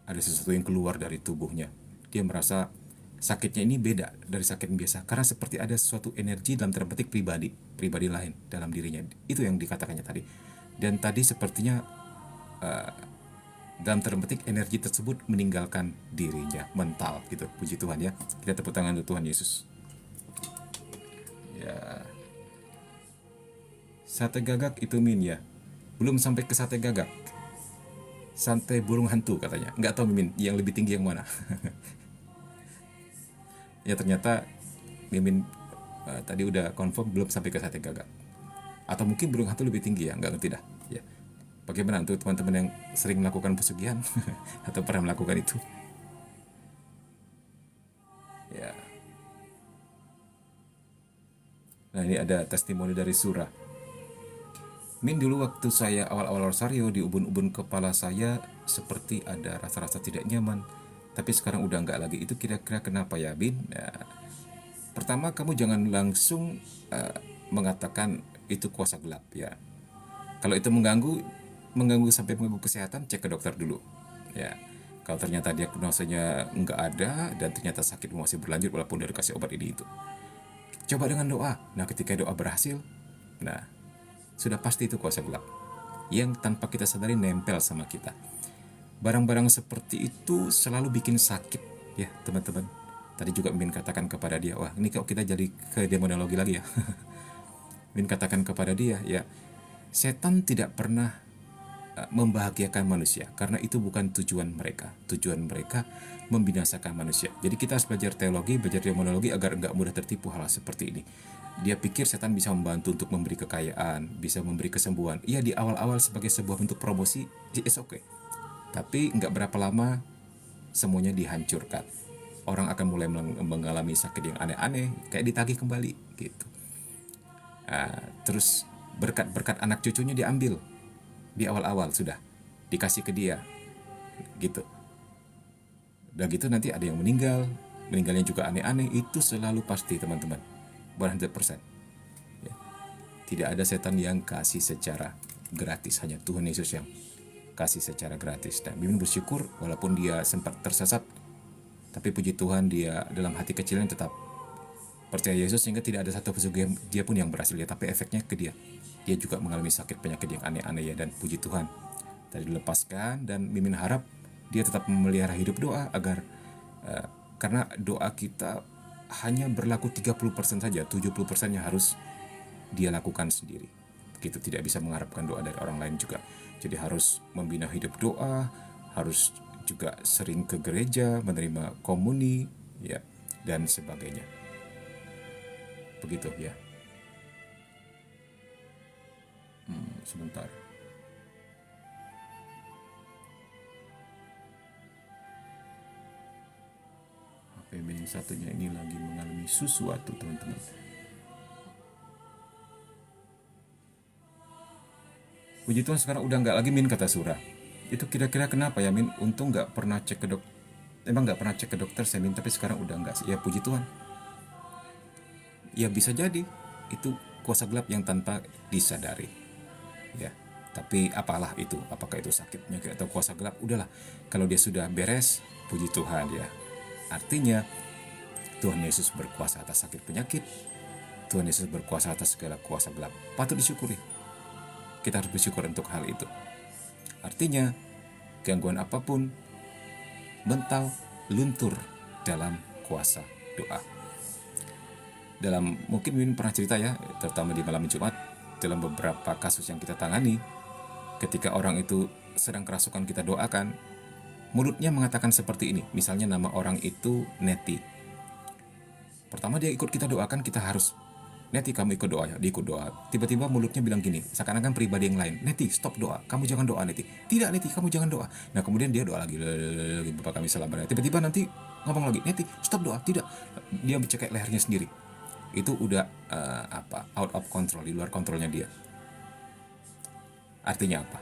ada sesuatu yang keluar dari tubuhnya. Dia merasa sakitnya ini beda dari sakit biasa karena seperti ada sesuatu energi dalam tanda petik pribadi lain dalam dirinya. Itu yang dikatakannya tadi. Dan tadi sepertinya dalam tanda petik energi tersebut meninggalkan dirinya, mental gitu. Puji Tuhan ya. Kita tepuk tangan untuk Tuhan Yesus. Ya. Sate gagak itu Min ya. Belum sampai ke sate gagak. Sate burung hantu katanya. Nggak tahu Mimin yang lebih tinggi yang mana. Ya ternyata Mimin tadi udah confirm belum sampai ke sate gagak. Atau mungkin burung hantu lebih tinggi ya, nggak ngerti dah. Ya. Bagaimana untuk teman-teman yang sering melakukan pesugihan atau pernah melakukan itu? Ya. Nah ini ada testimoni dari Surah. Min, dulu waktu saya awal-awal rosario, di ubun-ubun kepala saya seperti ada rasa-rasa tidak nyaman. Tapi sekarang udah nggak lagi. Itu kira-kira kenapa ya, Bin? Nah, pertama, kamu jangan langsung mengatakan itu kuasa gelap ya. Kalau itu mengganggu sampai mengganggu kesehatan, cek ke dokter dulu. Ya, kalau ternyata diagnosanya nggak ada dan ternyata sakitmu masih berlanjut walaupun udah dikasih obat ini itu, coba dengan doa. Nah, ketika doa berhasil, nah sudah pasti itu kuasa gelap yang tanpa kita sadari nempel sama kita. Barang-barang seperti itu selalu bikin sakit ya teman-teman. Tadi juga Min katakan kepada dia, wah ini kok kita jadi ke demonologi lagi ya. Min katakan kepada dia, ya setan tidak pernah membahagiakan manusia karena itu bukan tujuan mereka. Tujuan mereka membinasakan manusia. Jadi kita harus belajar teologi, belajar demonologi agar enggak mudah tertipu hal seperti ini. Dia pikir setan bisa membantu untuk memberi kekayaan, bisa memberi kesembuhan. Iya, di awal-awal sebagai sebuah bentuk promosi, it's okay. Tapi nggak berapa lama semuanya dihancurkan. Orang akan mulai mengalami sakit yang aneh-aneh, kayak ditagih kembali gitu. Terus berkat-berkat anak cucunya diambil di awal-awal, sudah dikasih ke dia gitu. Dan gitu nanti ada yang meninggalnya juga aneh-aneh. Itu selalu pasti teman-teman, 100%. Ya. Tidak ada setan yang kasih secara gratis, hanya Tuhan Yesus yang kasih secara gratis. Dan Mimin bersyukur walaupun dia sempat tersesat, tapi puji Tuhan dia dalam hati kecilnya tetap percaya Yesus sehingga tidak ada satu juga dia pun yang berhasil ya, tapi efeknya ke dia. Dia juga mengalami sakit penyakit yang aneh-aneh ya, dan puji Tuhan tadi dilepaskan. Dan Mimin harap dia tetap memelihara hidup doa agar karena doa kita hanya berlaku 30% saja, 70%-nya harus dia lakukan sendiri. Begitu, tidak bisa mengharapkan doa dari orang lain juga. Jadi harus membina hidup doa, harus juga sering ke gereja, menerima komuni, ya, dan sebagainya. Begitu ya. Sebentar. HP yang satunya ini lagi mengalami sesuatu, teman-teman. Puji Tuhan sekarang udah nggak lagi, Min, kata Surah. Itu kira-kira kenapa ya, Min? Untung nggak pernah cek ke dokter. Emang nggak pernah cek ke dokter saya, Min, tapi sekarang udah nggak sih. Ya puji Tuhan. Ya bisa jadi itu kuasa gelap yang tanpa disadari. Ya, tapi apalah itu, apakah itu sakit penyakit atau kuasa gelap, udahlah. Kalau dia sudah beres, puji Tuhan ya. Artinya Tuhan Yesus berkuasa atas sakit penyakit. Tuhan Yesus berkuasa atas segala kuasa gelap. Patut disyukuri. Kita harus bersyukur untuk hal itu. Artinya gangguan apapun mental luntur dalam kuasa doa. Dalam mungkin Min pernah cerita ya, terutama di malam Jumat, dalam beberapa kasus yang kita tangani, ketika orang itu sedang kerasukan kita doakan, mulutnya mengatakan seperti ini. Misalnya nama orang itu Neti. Pertama dia ikut kita doakan, kita harus, Neti kamu ikut doa ya, dia ikut doa. Tiba-tiba mulutnya bilang gini, seakan-akan pribadi yang lain, Neti stop doa, kamu jangan doa Neti. Tidak Neti, kamu jangan doa. Nah kemudian dia doa lagi, Bapak kami salah benar. Tiba-tiba nanti ngomong lagi, Neti stop doa, tidak. Dia mencekik lehernya sendiri. Itu udah out of control, di luar kontrolnya dia. Artinya apa?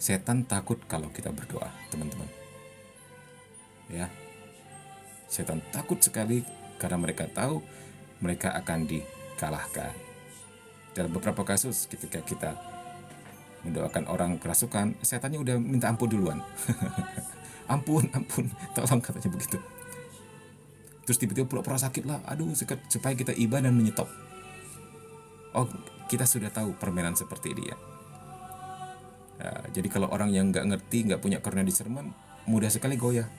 Setan takut kalau kita berdoa, teman-teman. Ya, setan takut sekali karena mereka tahu mereka akan dikalahkan. Dalam beberapa kasus ketika kita mendoakan orang kerasukan, setannya udah minta ampun duluan. ampun, tolong, katanya begitu. Terus tiba-tiba pura-pura sakit lah, aduh, supaya kita iba dan menyetop. Oh, kita sudah tahu permainan seperti ini ya. Jadi kalau orang yang nggak ngerti, nggak punya karunia discernment, mudah sekali goyah.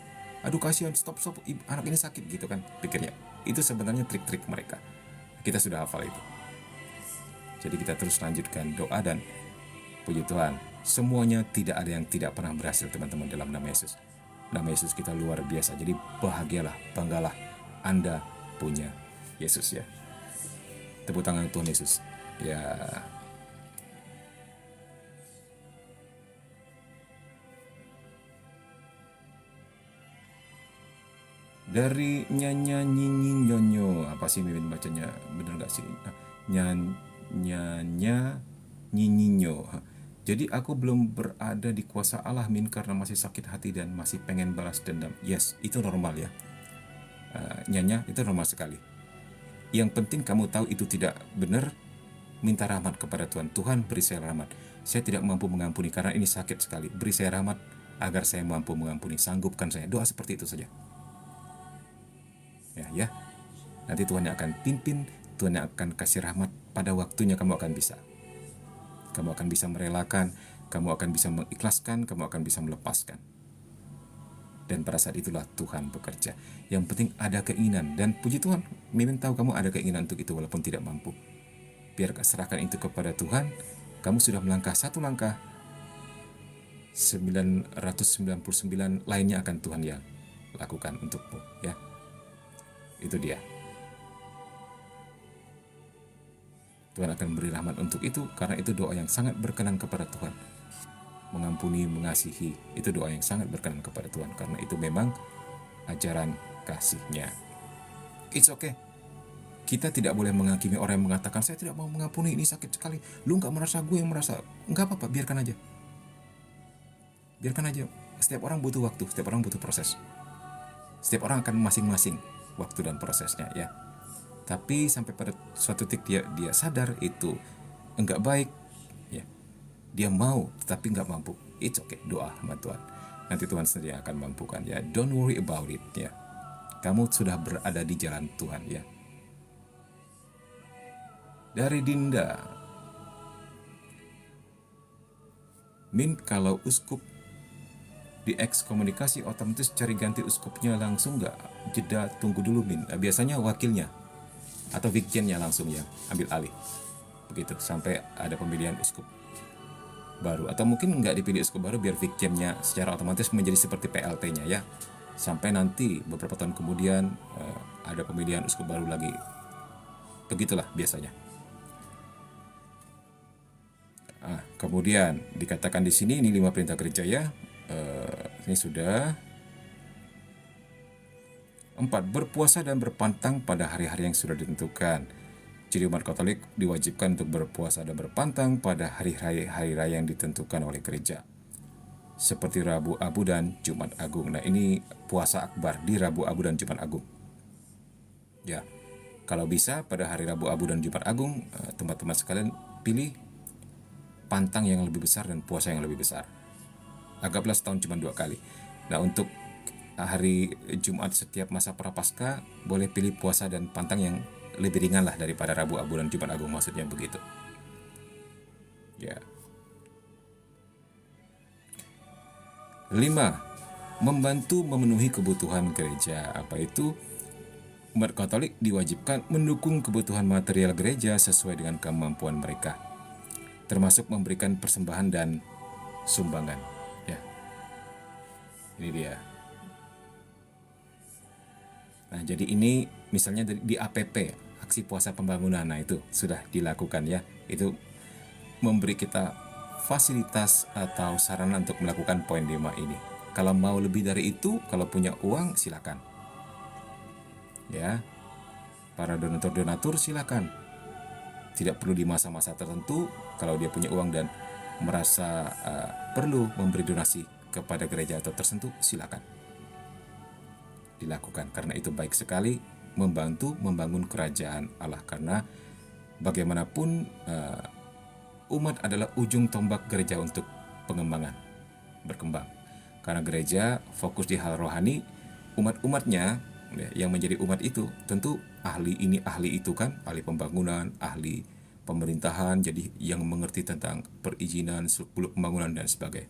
Aduh kasihan, stop, anak ini sakit gitu kan pikirnya. Itu sebenarnya trik-trik mereka. Kita sudah hafal itu. Jadi kita terus lanjutkan doa dan puji Tuhan, semuanya tidak ada yang tidak pernah berhasil, teman-teman, dalam nama Yesus. Nama Yesus kita luar biasa. Jadi bahagialah, banggalah Anda punya Yesus ya. Tepuk tangan Tuhan Yesus. Ya. Dari nyanyi nyonyo, apa sih Mimin bacanya, bener gak sih? Nyanya nyinyinyo. Jadi aku belum berada di kuasa Allah, Min, karena masih sakit hati dan masih pengen balas dendam. Yes, itu normal ya. Nyanya itu normal sekali. Yang penting kamu tahu itu tidak benar. Minta rahmat kepada Tuhan. Tuhan, beri saya rahmat. Saya tidak mampu mengampuni karena ini sakit sekali. Beri saya rahmat agar saya mampu mengampuni. Sanggupkan saya. Doa seperti itu saja. Ya. Nanti Tuhan yang akan pimpin, Tuhan yang akan kasih rahmat. Pada waktunya kamu akan bisa. Kamu akan bisa merelakan, kamu akan bisa mengikhlaskan, kamu akan bisa melepaskan. Dan pada saat itulah Tuhan bekerja. Yang penting ada keinginan. Dan puji Tuhan, Mimin tahu kamu ada keinginan untuk itu walaupun tidak mampu. Biar serahkan itu kepada Tuhan. Kamu sudah melangkah satu langkah, 999 lainnya akan Tuhan yang lakukan untukmu ya. Itu dia. Tuhan akan beri rahmat untuk itu karena itu doa yang sangat berkenan kepada Tuhan. Mengampuni, mengasihi, itu doa yang sangat berkenan kepada Tuhan karena itu memang ajaran kasih-Nya. It's okay. Kita tidak boleh menghakimi orang yang mengatakan saya tidak mau mengampuni, ini sakit sekali. Lu nggak merasa, gue yang merasa. Nggak apa-apa, biarkan aja. Biarkan aja. Setiap orang butuh waktu, setiap orang butuh proses. Setiap orang akan masing-masing waktu dan prosesnya ya. Tapi sampai pada suatu titik dia sadar itu enggak baik ya. Dia mau tetapi enggak mampu. It's okay, doa sama Tuhan. Nanti Tuhan sendiri akan mampukan ya. Don't worry about it ya. Kamu sudah berada di jalan Tuhan ya. Dari Dinda, Min, kalau uskup diekskomunikasi otomatis cari ganti uskupnya langsung nggak? Jeda tunggu dulu Min. Biasanya wakilnya atau vikjennya langsung ya ambil alih. Begitu sampai ada pemilihan uskup baru. Atau mungkin nggak dipilih uskup baru biar vikjennya secara otomatis menjadi seperti PLT-nya ya. Sampai nanti beberapa tahun kemudian ada pemilihan uskup baru lagi. Begitulah biasanya. Kemudian dikatakan di sini ini 5 perintah gereja ya. Ini sudah. 4. Berpuasa dan berpantang pada hari-hari yang sudah ditentukan. Jadi umat Katolik diwajibkan untuk berpuasa dan berpantang pada hari raya yang ditentukan oleh gereja. Seperti Rabu Abu dan Jumat Agung. Nah, ini puasa akbar di Rabu Abu dan Jumat Agung. Ya. Kalau bisa pada hari Rabu Abu dan Jumat Agung, teman-teman sekalian pilih pantang yang lebih besar dan puasa yang lebih besar. Anggaplah setahun cuma 2 kali. Nah, untuk hari Jumat setiap masa Prapaskah boleh pilih puasa dan pantang yang lebih ringan lah daripada Rabu Abu dan Jumat Agung, maksudnya begitu. Ya. 5. Membantu memenuhi kebutuhan gereja. Apa itu? Umat Katolik diwajibkan mendukung kebutuhan material gereja sesuai dengan kemampuan mereka, termasuk memberikan persembahan dan sumbangan. Ya. Ini dia. Nah, jadi ini misalnya di APP, aksi puasa pembangunan, nah itu sudah dilakukan ya. Itu memberi kita fasilitas atau sarana untuk melakukan poin 5 ini. Kalau mau lebih dari itu, kalau punya uang silakan. Ya. Para donatur silakan. Tidak perlu di masa-masa tertentu, kalau dia punya uang dan merasa perlu memberi donasi kepada gereja atau tertentu, silakan dilakukan, karena itu baik sekali membantu membangun kerajaan Allah. Karena bagaimanapun umat adalah ujung tombak gereja untuk pengembangan, berkembang. Karena gereja fokus di hal rohani, umat-umatnya yang menjadi umat itu tentu ahli ini ahli itu kan, ahli pembangunan, ahli pemerintahan, jadi yang mengerti tentang perizinan, suluk pembangunan dan sebagainya.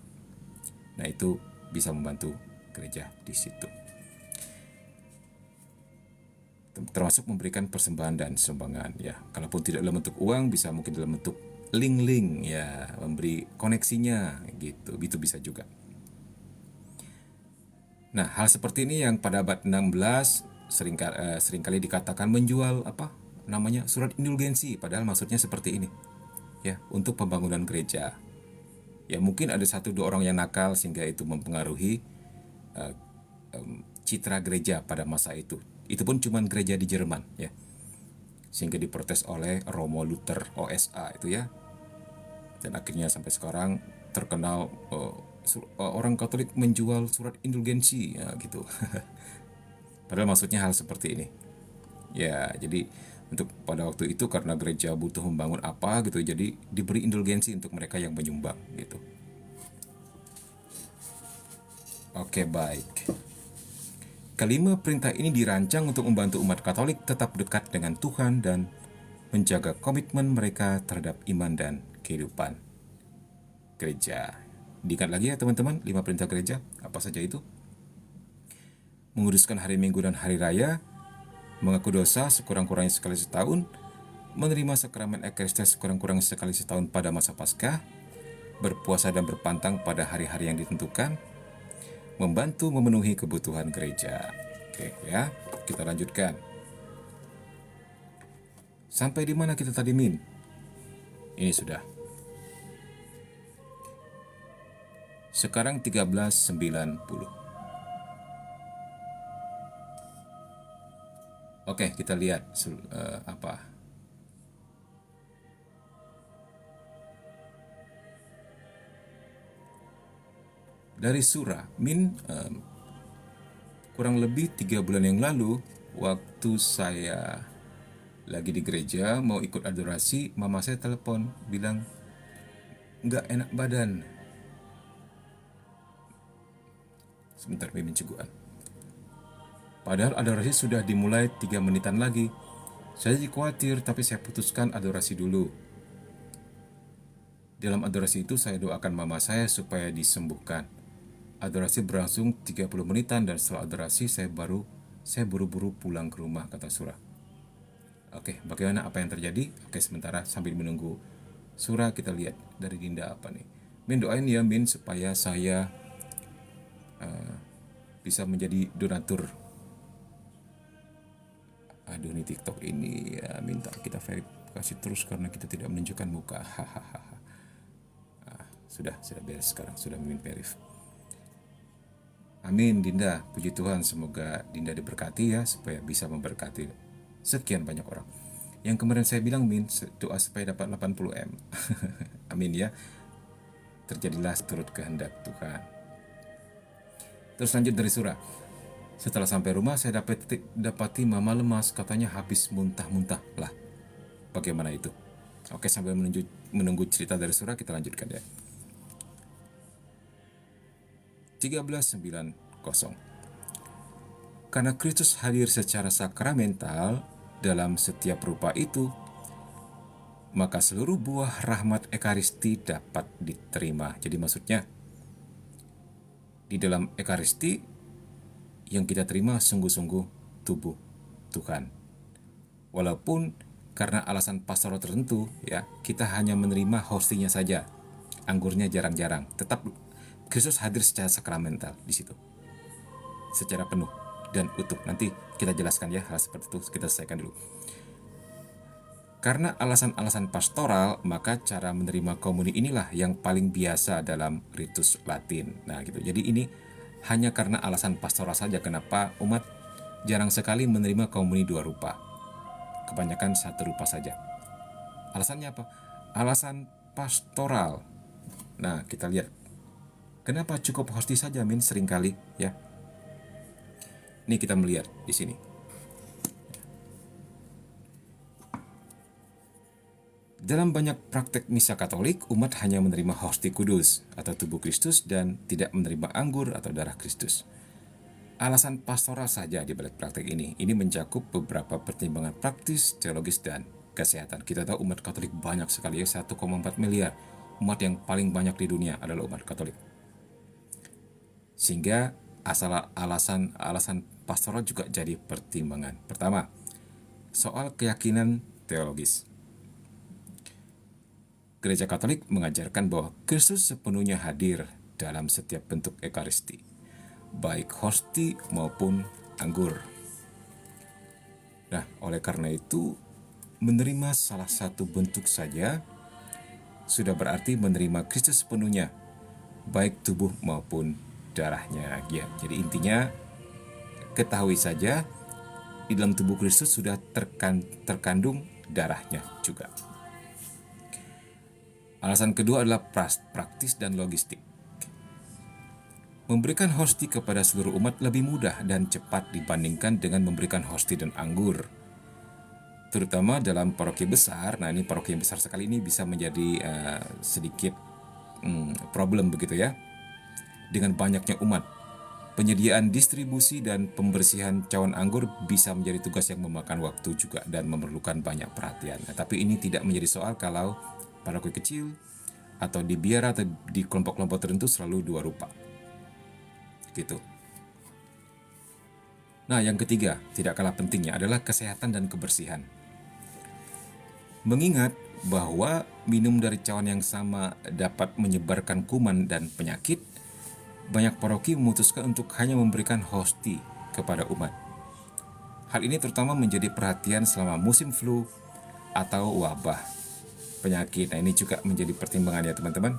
Nah, itu bisa membantu gereja di situ. Termasuk memberikan persembahan dan sumbangan ya. Kalaupun tidak dalam bentuk uang, bisa mungkin dalam bentuk link-link ya, memberi koneksinya gitu. Itu bisa juga. Nah, hal seperti ini yang pada abad 16 seringkali dikatakan menjual surat indulgensi, padahal maksudnya seperti ini. Ya, untuk pembangunan gereja. Ya, mungkin ada 1-2 orang yang nakal sehingga itu mempengaruhi citra gereja pada masa itu. Itu pun cuma gereja di Jerman ya. Sehingga diprotes oleh Romo Luther OSA itu ya. Dan akhirnya sampai sekarang terkenal orang Katolik menjual surat indulgensi ya gitu. Padahal maksudnya hal seperti ini. Ya, jadi untuk pada waktu itu karena gereja butuh membangun apa gitu, jadi diberi indulgensi untuk mereka yang menyumbang gitu. Oke, baik. Kelima perintah ini dirancang untuk membantu umat Katolik tetap dekat dengan Tuhan dan menjaga komitmen mereka terhadap iman dan kehidupan gereja. Diingat lagi ya teman-teman, 5 perintah gereja, apa saja itu? Menguduskan hari Minggu dan hari raya, mengaku dosa sekurang-kurangnya sekali setahun, menerima sakramen Ekaristi sekurang-kurangnya sekali setahun pada masa Paskah, berpuasa dan berpantang pada hari-hari yang ditentukan, membantu memenuhi kebutuhan gereja. Oke ya, kita lanjutkan. Sampai di mana kita tadi, Min? Ini sudah. Sekarang 1390. Oke, kita lihat apa. Dari surah Min, kurang lebih 3 bulan yang lalu, waktu saya lagi di gereja mau ikut adorasi, mama saya telepon bilang nggak enak badan. Sebentar, Mimin cegukan. Padahal adorasi sudah dimulai 3 menitan lagi. Saya jadi khawatir, tapi saya putuskan adorasi dulu. Dalam adorasi itu saya doakan mama saya supaya disembuhkan. Adorasi berlangsung 30 menitan dan setelah adorasi saya buru-buru pulang ke rumah, kata Surah. Oke, bagaimana apa yang terjadi? Oke, sementara sambil menunggu Surah kita lihat dari Dinda apa nih. Min doain ya Min supaya saya bisa menjadi donatur. Aduh nih TikTok ini ya, minta kita verifikasi terus karena kita tidak menunjukkan muka. Hahaha. Sudah beres sekarang, sudah Min verif. Amin Dinda, puji Tuhan, semoga Dinda diberkati ya supaya bisa memberkati sekian banyak orang. Yang kemarin saya bilang Min, doa supaya dapat 80M. Amin ya. Terjadilah turut kehendak Tuhan. Terus lanjut dari surah. Setelah sampai rumah saya dapati mama lemas, katanya habis muntah-muntah. Lah, bagaimana itu? Oke, sambil menunggu cerita dari surah kita lanjutkan ya. 13:9. Karena Kristus hadir secara sakramental dalam setiap rupa itu, maka seluruh buah rahmat Ekaristi dapat diterima. Jadi maksudnya, di dalam Ekaristi yang kita terima sungguh-sungguh tubuh Tuhan. Walaupun karena alasan pastoral tertentu ya, kita hanya menerima hostinya saja. Anggurnya jarang-jarang. Tetap Kristus hadir secara sakramental di situ. Secara penuh dan utuh. Nanti kita jelaskan ya hal seperti itu, kita selesaikan dulu. Karena alasan-alasan pastoral, maka cara menerima komuni inilah yang paling biasa dalam ritus Latin. Nah, gitu. Jadi ini hanya karena alasan pastoral saja kenapa umat jarang sekali menerima komuni dua rupa. Kebanyakan satu rupa saja. Alasannya apa? Alasan pastoral. Nah, kita lihat. Kenapa cukup hosti saja Min seringkali ya? Ini kita melihat di sini. Dalam banyak praktek misa Katolik, umat hanya menerima hosti kudus atau tubuh Kristus dan tidak menerima anggur atau darah Kristus. Alasan pastoral saja di balik praktek ini. Ini mencakup beberapa pertimbangan praktis, teologis, dan kesehatan. Kita tahu umat Katolik banyak sekali ya, 1,4 miliar. Umat yang paling banyak di dunia adalah umat Katolik. Sehingga alasan pastoral juga jadi pertimbangan. Pertama, soal keyakinan teologis. Gereja Katolik mengajarkan bahwa Kristus sepenuhnya hadir dalam setiap bentuk Ekaristi, baik hosti maupun anggur. Nah, oleh karena itu, menerima salah satu bentuk saja sudah berarti menerima Kristus sepenuhnya, baik tubuh maupun darahnya. Ya, jadi intinya ketahui saja di dalam tubuh Kristus sudah terkandung darahnya juga. Alasan kedua adalah praktis dan logistik. Memberikan hosti kepada seluruh umat lebih mudah dan cepat dibandingkan dengan memberikan hosti dan anggur. Terutama dalam paroki besar. Nah, ini paroki yang besar sekali ini bisa menjadi sedikit problem begitu ya. Dengan banyaknya umat, penyediaan distribusi dan pembersihan cawan anggur bisa menjadi tugas yang memakan waktu juga dan memerlukan banyak perhatian. Nah, tapi ini tidak menjadi soal kalau paroki kecil atau di biara atau di kelompok-kelompok tertentu selalu dua rupa. Gitu. Nah, yang ketiga, tidak kalah pentingnya adalah kesehatan dan kebersihan. Mengingat bahwa minum dari cawan yang sama dapat menyebarkan kuman dan penyakit, banyak paroki memutuskan untuk hanya memberikan hosti kepada umat. Hal ini terutama menjadi perhatian selama musim flu atau wabah penyakit. Nah, ini juga menjadi pertimbangan ya teman-teman.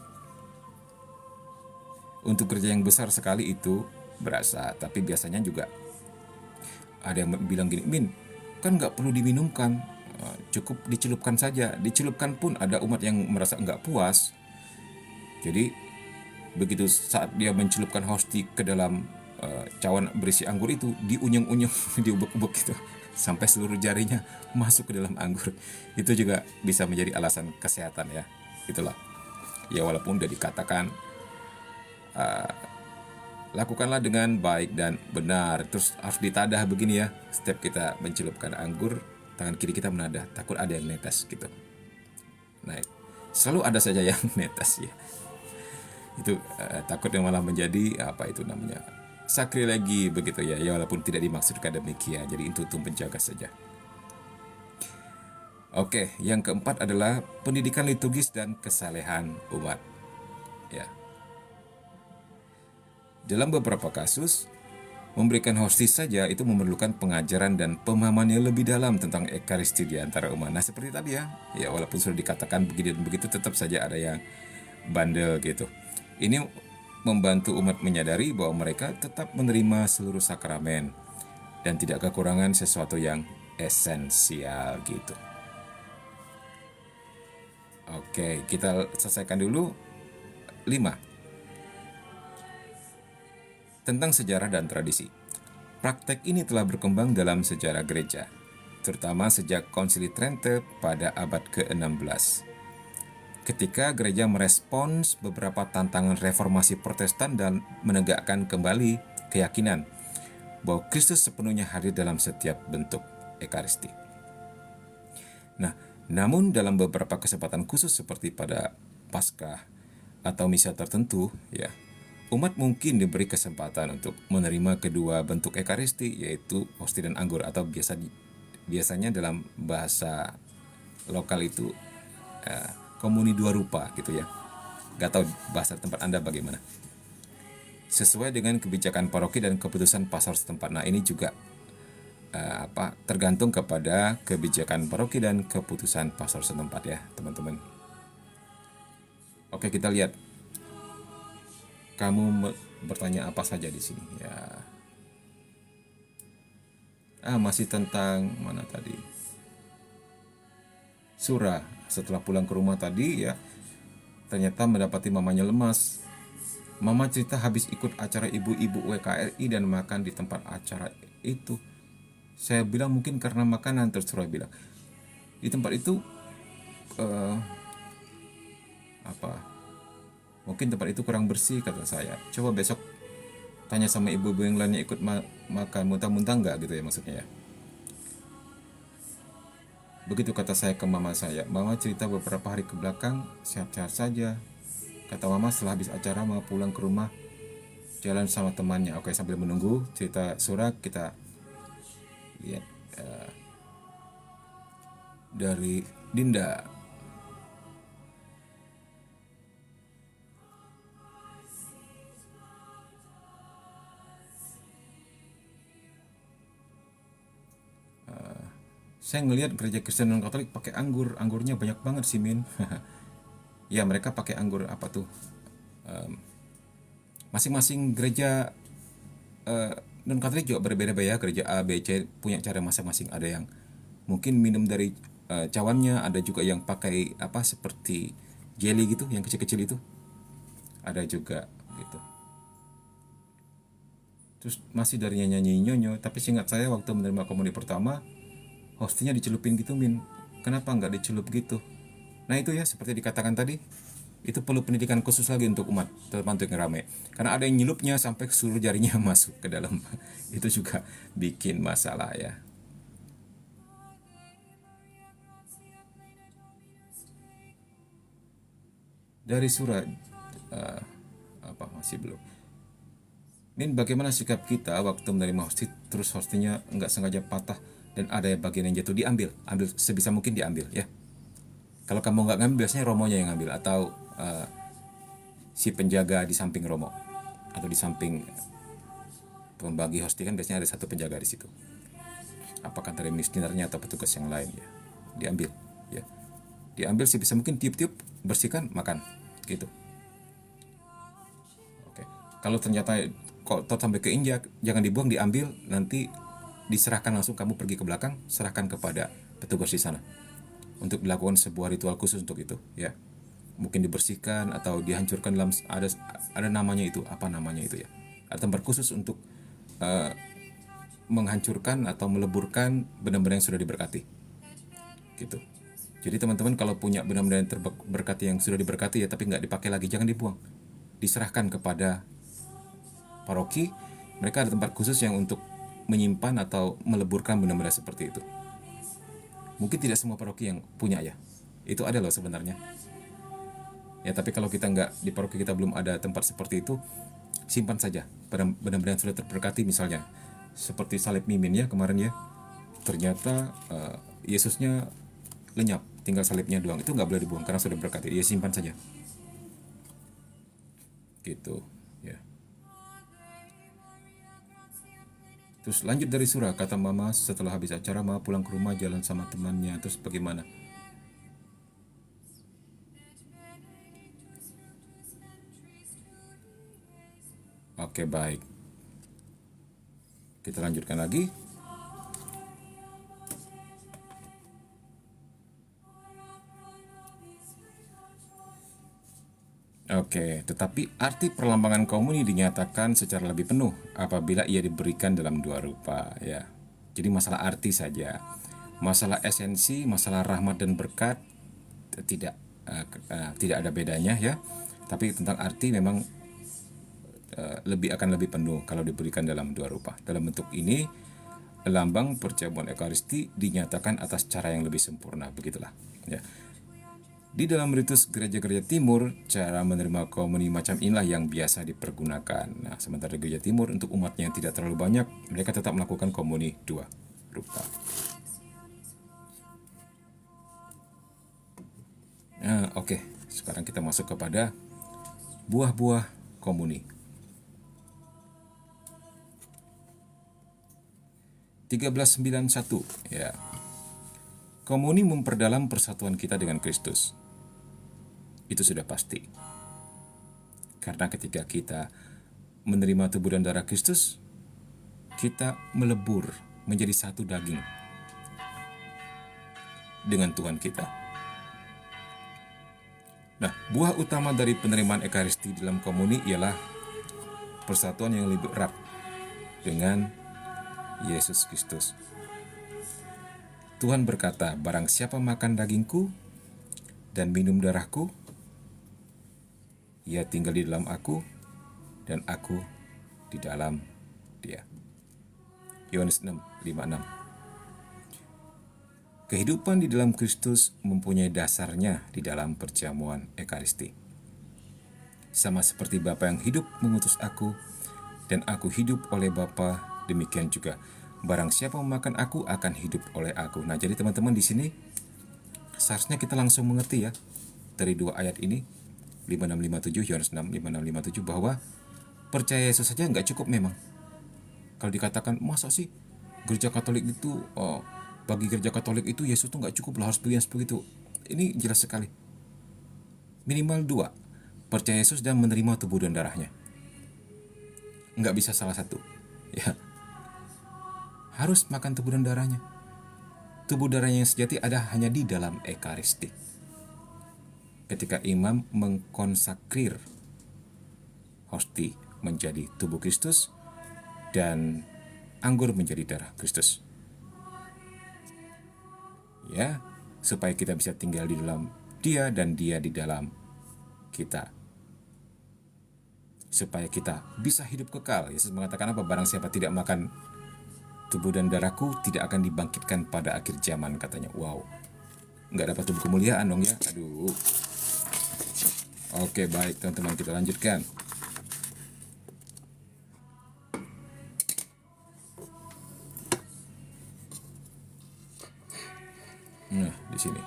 Untuk gereja yang besar sekali itu berasa, tapi biasanya juga ada yang bilang gini, Min, kan nggak perlu diminumkan, cukup dicelupkan saja. Dicelupkan pun ada umat yang merasa nggak puas. Jadi begitu saat dia mencelupkan hosti ke dalam cawan berisi anggur itu, diunyeng-unyeng, diubek-ubek gitu, sampai seluruh jarinya masuk ke dalam anggur. Itu juga bisa menjadi alasan kesehatan ya. Itulah. Ya walaupun udah dikatakan lakukanlah dengan baik dan benar. Terus harus ditadah begini ya. Setiap kita mencelupkan anggur, tangan kiri kita menadah, takut ada yang netes gitu. Nah, selalu ada saja yang netes ya. Itu takut yang malah menjadi apa itu namanya, sakrilegi begitu ya. Ya walaupun tidak dimaksudkan demikian. Jadi itu penjaga saja. Oke, yang keempat adalah pendidikan liturgis dan kesalehan umat. Ya. Dalam beberapa kasus, memberikan hostis saja itu memerlukan pengajaran dan pemahaman yang lebih dalam tentang Ekaristi di antara umat. Nah, seperti tadi ya, walaupun sudah dikatakan begini dan begitu, tetap saja ada yang bandel gitu. Ini membantu umat menyadari bahwa mereka tetap menerima seluruh sakramen dan tidak kekurangan sesuatu yang esensial gitu. Oke, kita selesaikan dulu 5. Tentang sejarah dan tradisi. Praktek ini telah berkembang dalam sejarah gereja, terutama sejak Konsili Trente pada abad ke-16. Ketika gereja merespons beberapa tantangan reformasi Protestan dan menegakkan kembali keyakinan bahwa Kristus sepenuhnya hadir dalam setiap bentuk Ekaristi. Nah, namun dalam beberapa kesempatan khusus seperti pada Paskah atau misa tertentu, ya, umat mungkin diberi kesempatan untuk menerima kedua bentuk Ekaristi, yaitu hosti dan anggur, atau biasanya dalam bahasa lokal itu komuni dua rupa gitu ya. Gak tahu bahasa tempat Anda bagaimana. Sesuai dengan kebijakan paroki dan keputusan pastor setempat. Nah, ini juga tergantung kepada kebijakan paroki dan keputusan pastor setempat ya, teman-teman. Oke, kita lihat. Kamu bertanya apa saja di sini ya. Masih tentang mana tadi? Surah setelah pulang ke rumah tadi ya, ternyata mendapati mamanya lemas. Mama cerita habis ikut acara ibu-ibu WKRI dan makan di tempat acara itu. Saya bilang mungkin karena makanan, terus Surah bilang di tempat itu mungkin tempat itu kurang bersih, kata saya. Coba besok tanya sama ibu-ibu yang lainnya ikut makan, muntah-muntah enggak gitu ya maksudnya ya. Begitu kata saya ke mama saya. Mama cerita beberapa hari ke belakang sehat-sehat saja. Kata mama setelah habis acara mau pulang ke rumah, jalan sama temannya. Oke, sambil menunggu cerita Surah, kita lihat dari Dinda. Saya ngelihat gereja Kristen non Katolik pakai anggur, anggurnya banyak banget sih Min. Ya mereka pakai anggur apa tuh? Masing-masing gereja non Katolik juga berbeda-beda ya. Gereja A, B, C punya cara masing-masing. Ada yang mungkin minum dari cawannya, ada juga yang pakai apa seperti jelly gitu, yang kecil-kecil itu. Ada juga gitu. Terus masih dari nyanyi nyonyo, tapi seingat saya waktu menerima komuni pertama, hostinya dicelupin gitu Min. Kenapa nggak dicelup gitu? Nah itu ya seperti dikatakan tadi, itu perlu pendidikan khusus lagi untuk umat, terutama untuk yang rame. Karena ada yang nyelupnya sampai seluruh jarinya masuk ke dalam. Itu juga bikin masalah ya. Dari surat masih belum. Min, bagaimana sikap kita waktu menerima hosti terus hostinya nggak sengaja patah dan ada bagian yang jatuh? Ambil sebisa mungkin diambil ya. Kalau kamu nggak ngambil, biasanya romonya yang ngambil atau si penjaga di samping romo atau di samping pembagi hosti, kan biasanya ada satu penjaga di situ. Apakah dari misdinernya atau petugas yang lain ya, diambil ya. Diambil sebisa mungkin, tiup-tiup, bersihkan, makan gitu. Oke. Kalau ternyata kotor sampai keinjak, jangan dibuang, diambil, nanti diserahkan langsung, kamu pergi ke belakang, serahkan kepada petugas di sana untuk dilakukan sebuah ritual khusus untuk itu ya. Mungkin dibersihkan atau dihancurkan dalam ada namanya itu, apa namanya itu ya. Ada tempat khusus untuk menghancurkan atau meleburkan benda-benda yang sudah diberkati. Gitu. Jadi teman-teman kalau punya benda-benda yang terberkati, yang sudah diberkati ya tapi nggak dipakai lagi, jangan dibuang. Diserahkan kepada paroki, mereka ada tempat khusus yang untuk menyimpan atau meleburkan benda-benda seperti itu. Mungkin tidak semua paroki yang punya ya. Itu ada loh sebenarnya. Ya, tapi kalau kita nggak di paroki kita belum ada tempat seperti itu, simpan saja. Benar-benar sudah terberkati misalnya. Seperti salib Mimin ya kemarin ya. Ternyata Yesusnya lenyap, tinggal salibnya doang. Itu nggak boleh dibuang karena sudah berkati. Ya simpan saja. Gitu ya. Terus lanjut dari surah, kata mama setelah habis acara mama pulang ke rumah jalan sama temannya. Terus bagaimana? Oke, baik. Kita lanjutkan lagi. Oke, tetapi arti perlambangan komuni dinyatakan secara lebih penuh apabila ia diberikan dalam dua rupa, ya. Jadi masalah arti saja. Masalah esensi, masalah rahmat dan berkat tidak tidak ada bedanya ya. Tapi tentang arti memang akan lebih penuh kalau diberikan dalam dua rupa. Dalam bentuk ini, lambang perjamuan Ekaristi dinyatakan atas cara yang lebih sempurna, begitulah. Ya. Di dalam ritus gereja-gereja timur, cara menerima komuni macam inilah yang biasa dipergunakan. Nah, sementara di gereja timur untuk umatnya yang tidak terlalu banyak, mereka tetap melakukan komuni dua rupa. Nah, oke. Sekarang kita masuk kepada buah-buah komuni. 1391 ya. Komuni memperdalam persatuan kita dengan Kristus. Itu sudah pasti. Karena ketika kita menerima tubuh dan darah Kristus, kita melebur menjadi satu daging dengan Tuhan kita. Nah, buah utama dari penerimaan Ekaristi dalam komuni ialah persatuan yang lebih erat dengan Yesus Kristus. Tuhan berkata, barang siapa makan dagingku dan minum darahku, ia tinggal di dalam aku dan aku di dalam dia. Yohanes 6:56. Kehidupan di dalam Kristus mempunyai dasarnya di dalam perjamuan Ekaristi. Sama seperti Bapa yang hidup mengutus aku dan aku hidup oleh Bapa, demikian juga barang siapa memakan aku akan hidup oleh aku. Nah, jadi teman-teman di sini seharusnya kita langsung mengerti ya dari dua ayat ini 5657 Yohanes 6 5657 bahwa percaya Yesus saja nggak cukup memang. Kalau dikatakan masa sih gereja Katolik itu bagi gereja Katolik itu Yesus tuh nggak cukup lah, harus begitu. Ini jelas sekali. Minimal dua, percaya Yesus dan menerima tubuh dan darahnya. Nggak bisa salah satu. Ya, harus makan tubuh dan darahnya. Tubuh darahnya yang sejati ada hanya di dalam Ekaristi. Ketika imam mengkonsakrir hosti menjadi tubuh Kristus dan anggur menjadi darah Kristus. Ya, supaya kita bisa tinggal di dalam Dia dan Dia di dalam kita. Supaya kita bisa hidup kekal. Yesus mengatakan apa? Barang siapa tidak makan tubuh dan darahku tidak akan dibangkitkan pada akhir zaman, katanya. Wow, nggak dapat tubuh kemuliaan dong ya. Aduh. Oke, baik teman-teman, kita lanjutkan. Nah, di sini.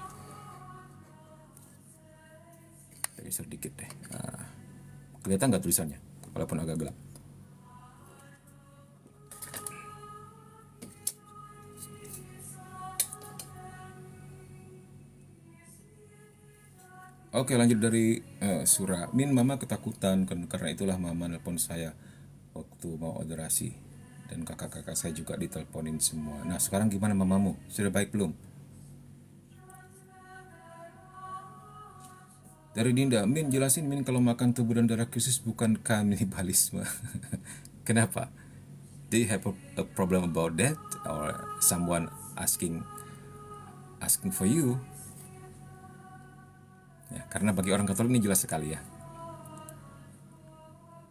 Geser dikit deh. Nah, kelihatan nggak tulisannya? Walaupun agak gelap. Oke, lanjut dari surah. Min, mama ketakutan, karena itulah mama nelpon saya waktu mau orasi. Dan kakak-kakak saya juga diteleponin semua. Nah, sekarang gimana mamamu? Sudah baik belum? Dari Dinda, Min jelasin Min kalau makan tubuh dan darah Kristus bukan kanibalisme. Kenapa? Do you have a problem about that? Or someone asking for you? Ya, karena bagi orang Katolik ini jelas sekali ya.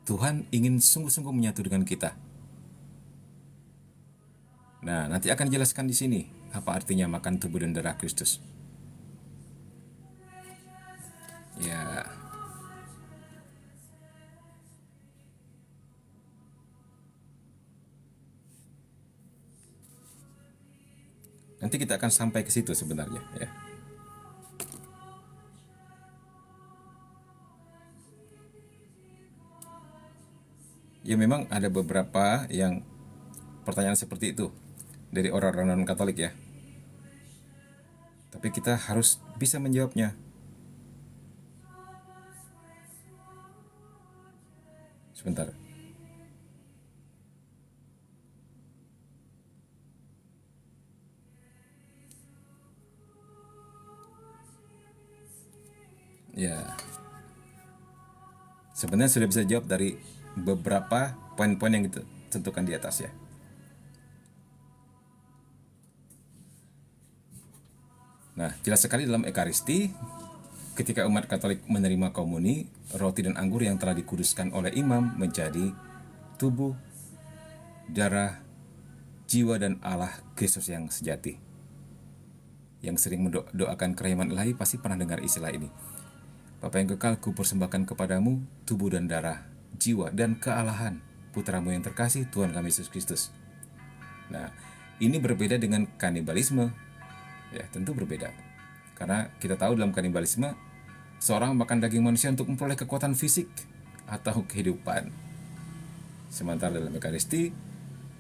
Tuhan ingin sungguh-sungguh menyatu dengan kita. Nah, nanti akan dijelaskan di sini Apa artinya makan tubuh dan darah Kristus? Ya, nanti kita akan sampai ke situ sebenarnya ya. Ya memang ada beberapa yang pertanyaan seperti itu dari orang-orang non-Katolik ya. Tapi kita harus bisa menjawabnya. Sebentar. Ya, sebenarnya sudah bisa jawab dari beberapa poin-poin yang ditentukan di atas ya. Nah, jelas sekali dalam Ekaristi, ketika umat Katolik menerima komuni, roti dan anggur yang telah dikuduskan oleh imam menjadi tubuh, darah, jiwa dan Allah Kristus yang sejati. Yang sering mendoakan kerahiman ilahi pasti pernah dengar istilah ini. Bapa yang kekal, ku persembahkan kepadamu tubuh dan darah, jiwa dan kealahan putramu yang terkasih, Tuhan kami Yesus Kristus. Nah, ini berbeda dengan kanibalisme. Ya, tentu berbeda. Karena kita tahu dalam kanibalisme, seorang makan daging manusia untuk memperoleh kekuatan fisik atau kehidupan. Sementara dalam Ekaristi,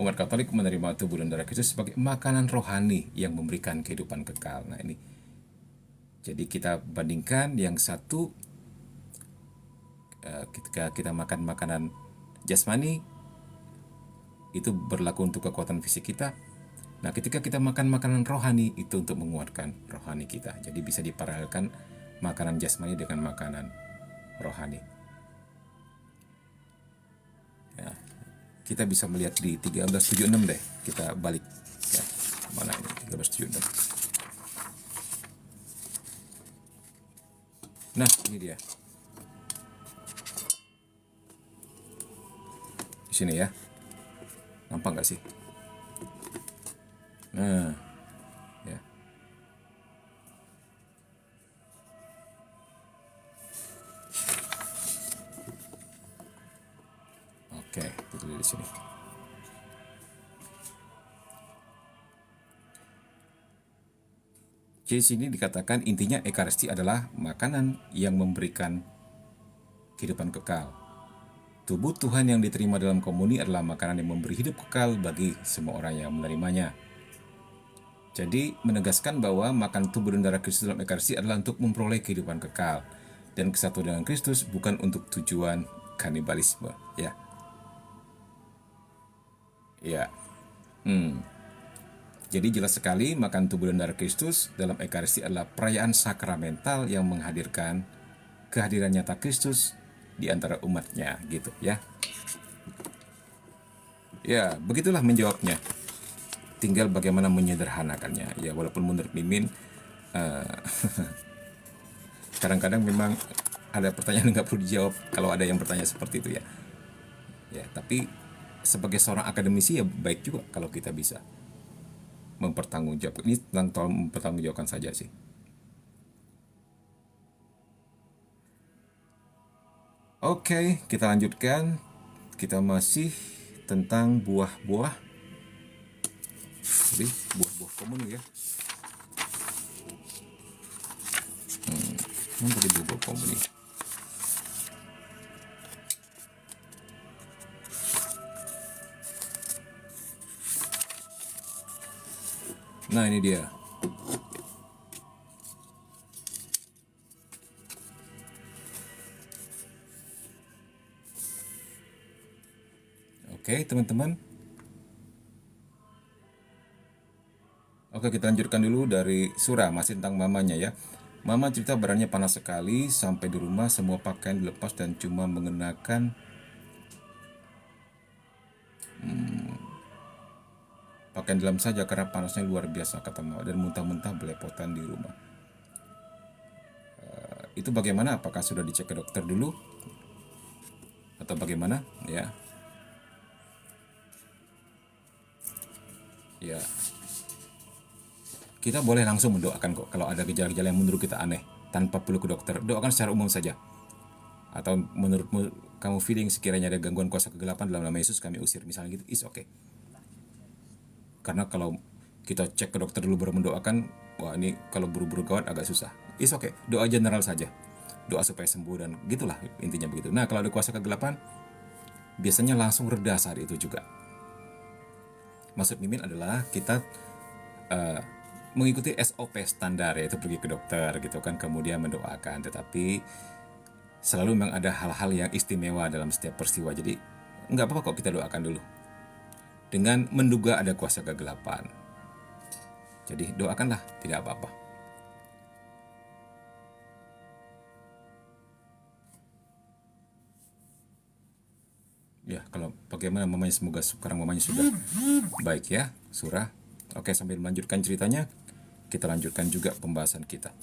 umat Katolik menerima tubuh dan darah Kristus sebagai makanan rohani yang memberikan kehidupan kekal. Nah ini, jadi kita bandingkan yang satu, ketika kita makan makanan jasmani, itu berlaku untuk kekuatan fisik kita. Nah ketika kita makan makanan rohani, itu untuk menguatkan rohani kita. Jadi bisa diparalelkan makanan jasmani dengan makanan rohani. Ya, kita bisa melihat di 1376 deh. Kita balik ya. Mana ini 1376. Nah, ini dia. Di sini ya. Nampak nggak sih? Nah, ya. Oke, itu di sini. Jadi sini dikatakan intinya Ekaristi adalah makanan yang memberikan kehidupan kekal. Tubuh Tuhan yang diterima dalam komuni adalah makanan yang memberi hidup kekal bagi semua orang yang menerimanya. Jadi menegaskan bahwa makan tubuh dan darah Kristus dalam Ekaristi adalah untuk memperoleh kehidupan kekal dan kesatuan dengan Kristus, bukan untuk tujuan kanibalisme. Ya. Ya. Jadi jelas sekali makan tubuh dan darah Kristus dalam Ekaristi adalah perayaan sakramental yang menghadirkan kehadiran nyata Kristus di antara umatnya gitu ya. Ya, begitulah menjawabnya. Tinggal bagaimana menyederhanakannya. Ya, walaupun menurut Mimin kadang-kadang memang ada pertanyaan yang nggak perlu dijawab kalau ada yang bertanya seperti itu ya. Ya, tapi sebagai seorang akademisi ya baik juga kalau kita bisa mempertanggungjawabkan. Ini tentang mempertanggungjawabkan saja sih. Oke, kita lanjutkan. Kita masih tentang buah-buah. Jadi buah-buah komun ya. Mana tadi buah-buah komun ini? Nah ini dia. Oke teman-teman. Oke kita lanjutkan dulu dari surah, masih tentang mamanya ya. Mama cerita badannya panas sekali, sampai di rumah semua pakaian dilepas dan cuma mengenakan pakaian dalam saja karena panasnya luar biasa kata mama, dan muntah-muntah belepotan di rumah. Itu bagaimana? Apakah sudah dicek ke dokter dulu? Atau bagaimana? Ya. Ya. kita boleh langsung mendoakan kok kalau ada gejala-gejala yang menurut kita aneh tanpa perlu ke dokter. Doakan secara umum saja. Atau menurutmu kamu feeling sekiranya ada gangguan kuasa kegelapan dalam nama Yesus kami usir misalnya gitu, is okay. Karena kalau kita cek ke dokter dulu baru mendoakan, wah ini kalau buru-buru gawat agak susah. Is okay, doa general saja. Doa supaya sembuh dan gitulah intinya begitu. Nah kalau ada kuasa kegelapan, biasanya langsung reda saat itu juga. Maksud Mimin adalah kita mengikuti SOP standar, yaitu pergi ke dokter gitu kan, kemudian mendoakan. Tetapi selalu memang ada hal-hal yang istimewa dalam setiap peristiwa. Jadi nggak apa-apa kok kita doakan dulu. Dengan menduga ada kuasa kegelapan. Jadi doakanlah, tidak apa-apa. Ya, kalau bagaimana mamanya, semoga sekarang mamanya sudah baik ya, Surah. Oke, sambil melanjutkan ceritanya, kita lanjutkan juga pembahasan kita.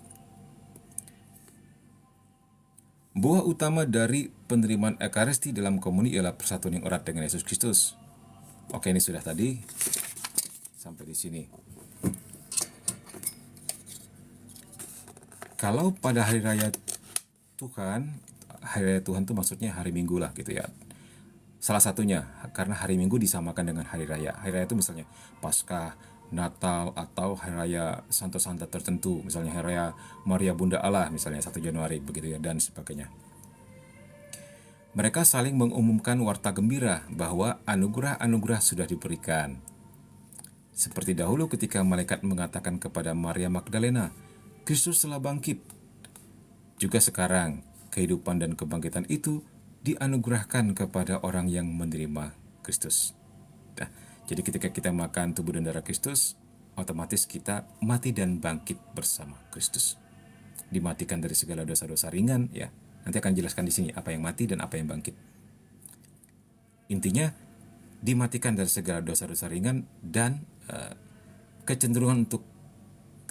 Buah utama dari penerimaan Ekaristi dalam komuni ialah persatuan yang erat dengan Yesus Kristus. Oke, ini sudah tadi. Sampai di sini. Kalau pada hari raya Tuhan itu maksudnya hari Minggu lah gitu ya. Salah satunya, karena hari Minggu disamakan dengan hari raya. Hari raya itu misalnya Paskah, Natal, atau hari raya Santa-Santa tertentu. Misalnya hari raya Maria Bunda Allah, misalnya 1 Januari, begitu ya, dan sebagainya. Mereka saling mengumumkan warta gembira bahwa anugerah-anugerah sudah diberikan. Seperti dahulu ketika malaikat mengatakan kepada Maria Magdalena, Kristus telah bangkit. Juga sekarang, kehidupan dan kebangkitan itu dianugerahkan kepada orang yang menerima Kristus. Nah, jadi ketika kita makan tubuh dan darah Kristus, otomatis kita mati dan bangkit bersama Kristus. Dimatikan dari segala dosa-dosa ringan, ya. Nanti akan jelaskan di sini apa yang mati dan apa yang bangkit. Intinya, dimatikan dari segala dosa-dosa ringan dan kecenderungan untuk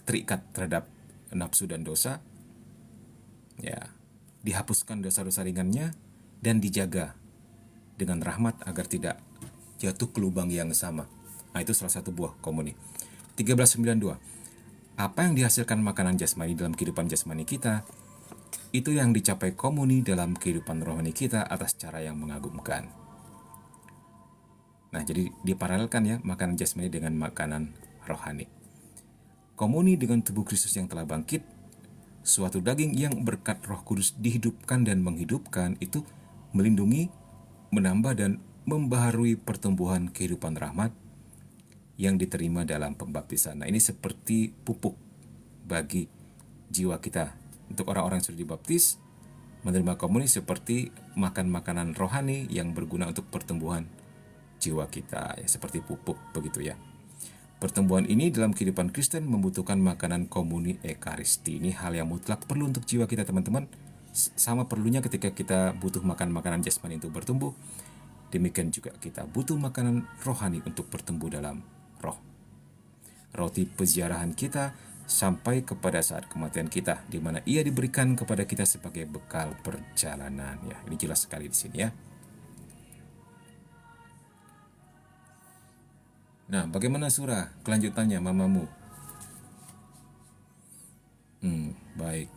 terikat terhadap nafsu dan dosa, ya, dihapuskan dosa-dosa ringannya dan dijaga dengan rahmat agar tidak jatuh ke lubang yang sama. Nah, itu salah satu buah komuni. 1392. Apa yang dihasilkan makanan jasmani dalam kehidupan jasmani kita, itu yang dicapai komuni dalam kehidupan rohani kita atas cara yang mengagumkan. Nah, jadi diparalelkan ya makanan jasmani dengan makanan rohani. Komuni dengan tubuh Kristus yang telah bangkit, suatu daging yang berkat Roh Kudus dihidupkan dan menghidupkan, itu melindungi, menambah dan membaharui pertumbuhan kehidupan rahmat yang diterima dalam pembaptisan. Nah, ini seperti pupuk bagi jiwa kita. Untuk orang-orang yang sudah dibaptis, menerima komuni seperti makan makanan rohani yang berguna untuk pertumbuhan jiwa kita, ya, seperti pupuk begitu ya. Pertumbuhan ini dalam kehidupan Kristen membutuhkan makanan komuni Ekaristi. Ini hal yang mutlak perlu untuk jiwa kita, teman-teman. Sama perlunya ketika kita butuh makan makanan jasmani untuk bertumbuh, demikian juga kita butuh makanan rohani untuk bertumbuh dalam roh. Roti peziarahan kita sampai kepada saat kematian kita, di mana ia diberikan kepada kita sebagai bekal perjalanan. Ya, ini jelas sekali di sini ya. Nah, bagaimana surah kelanjutannya, mamamu? Baik.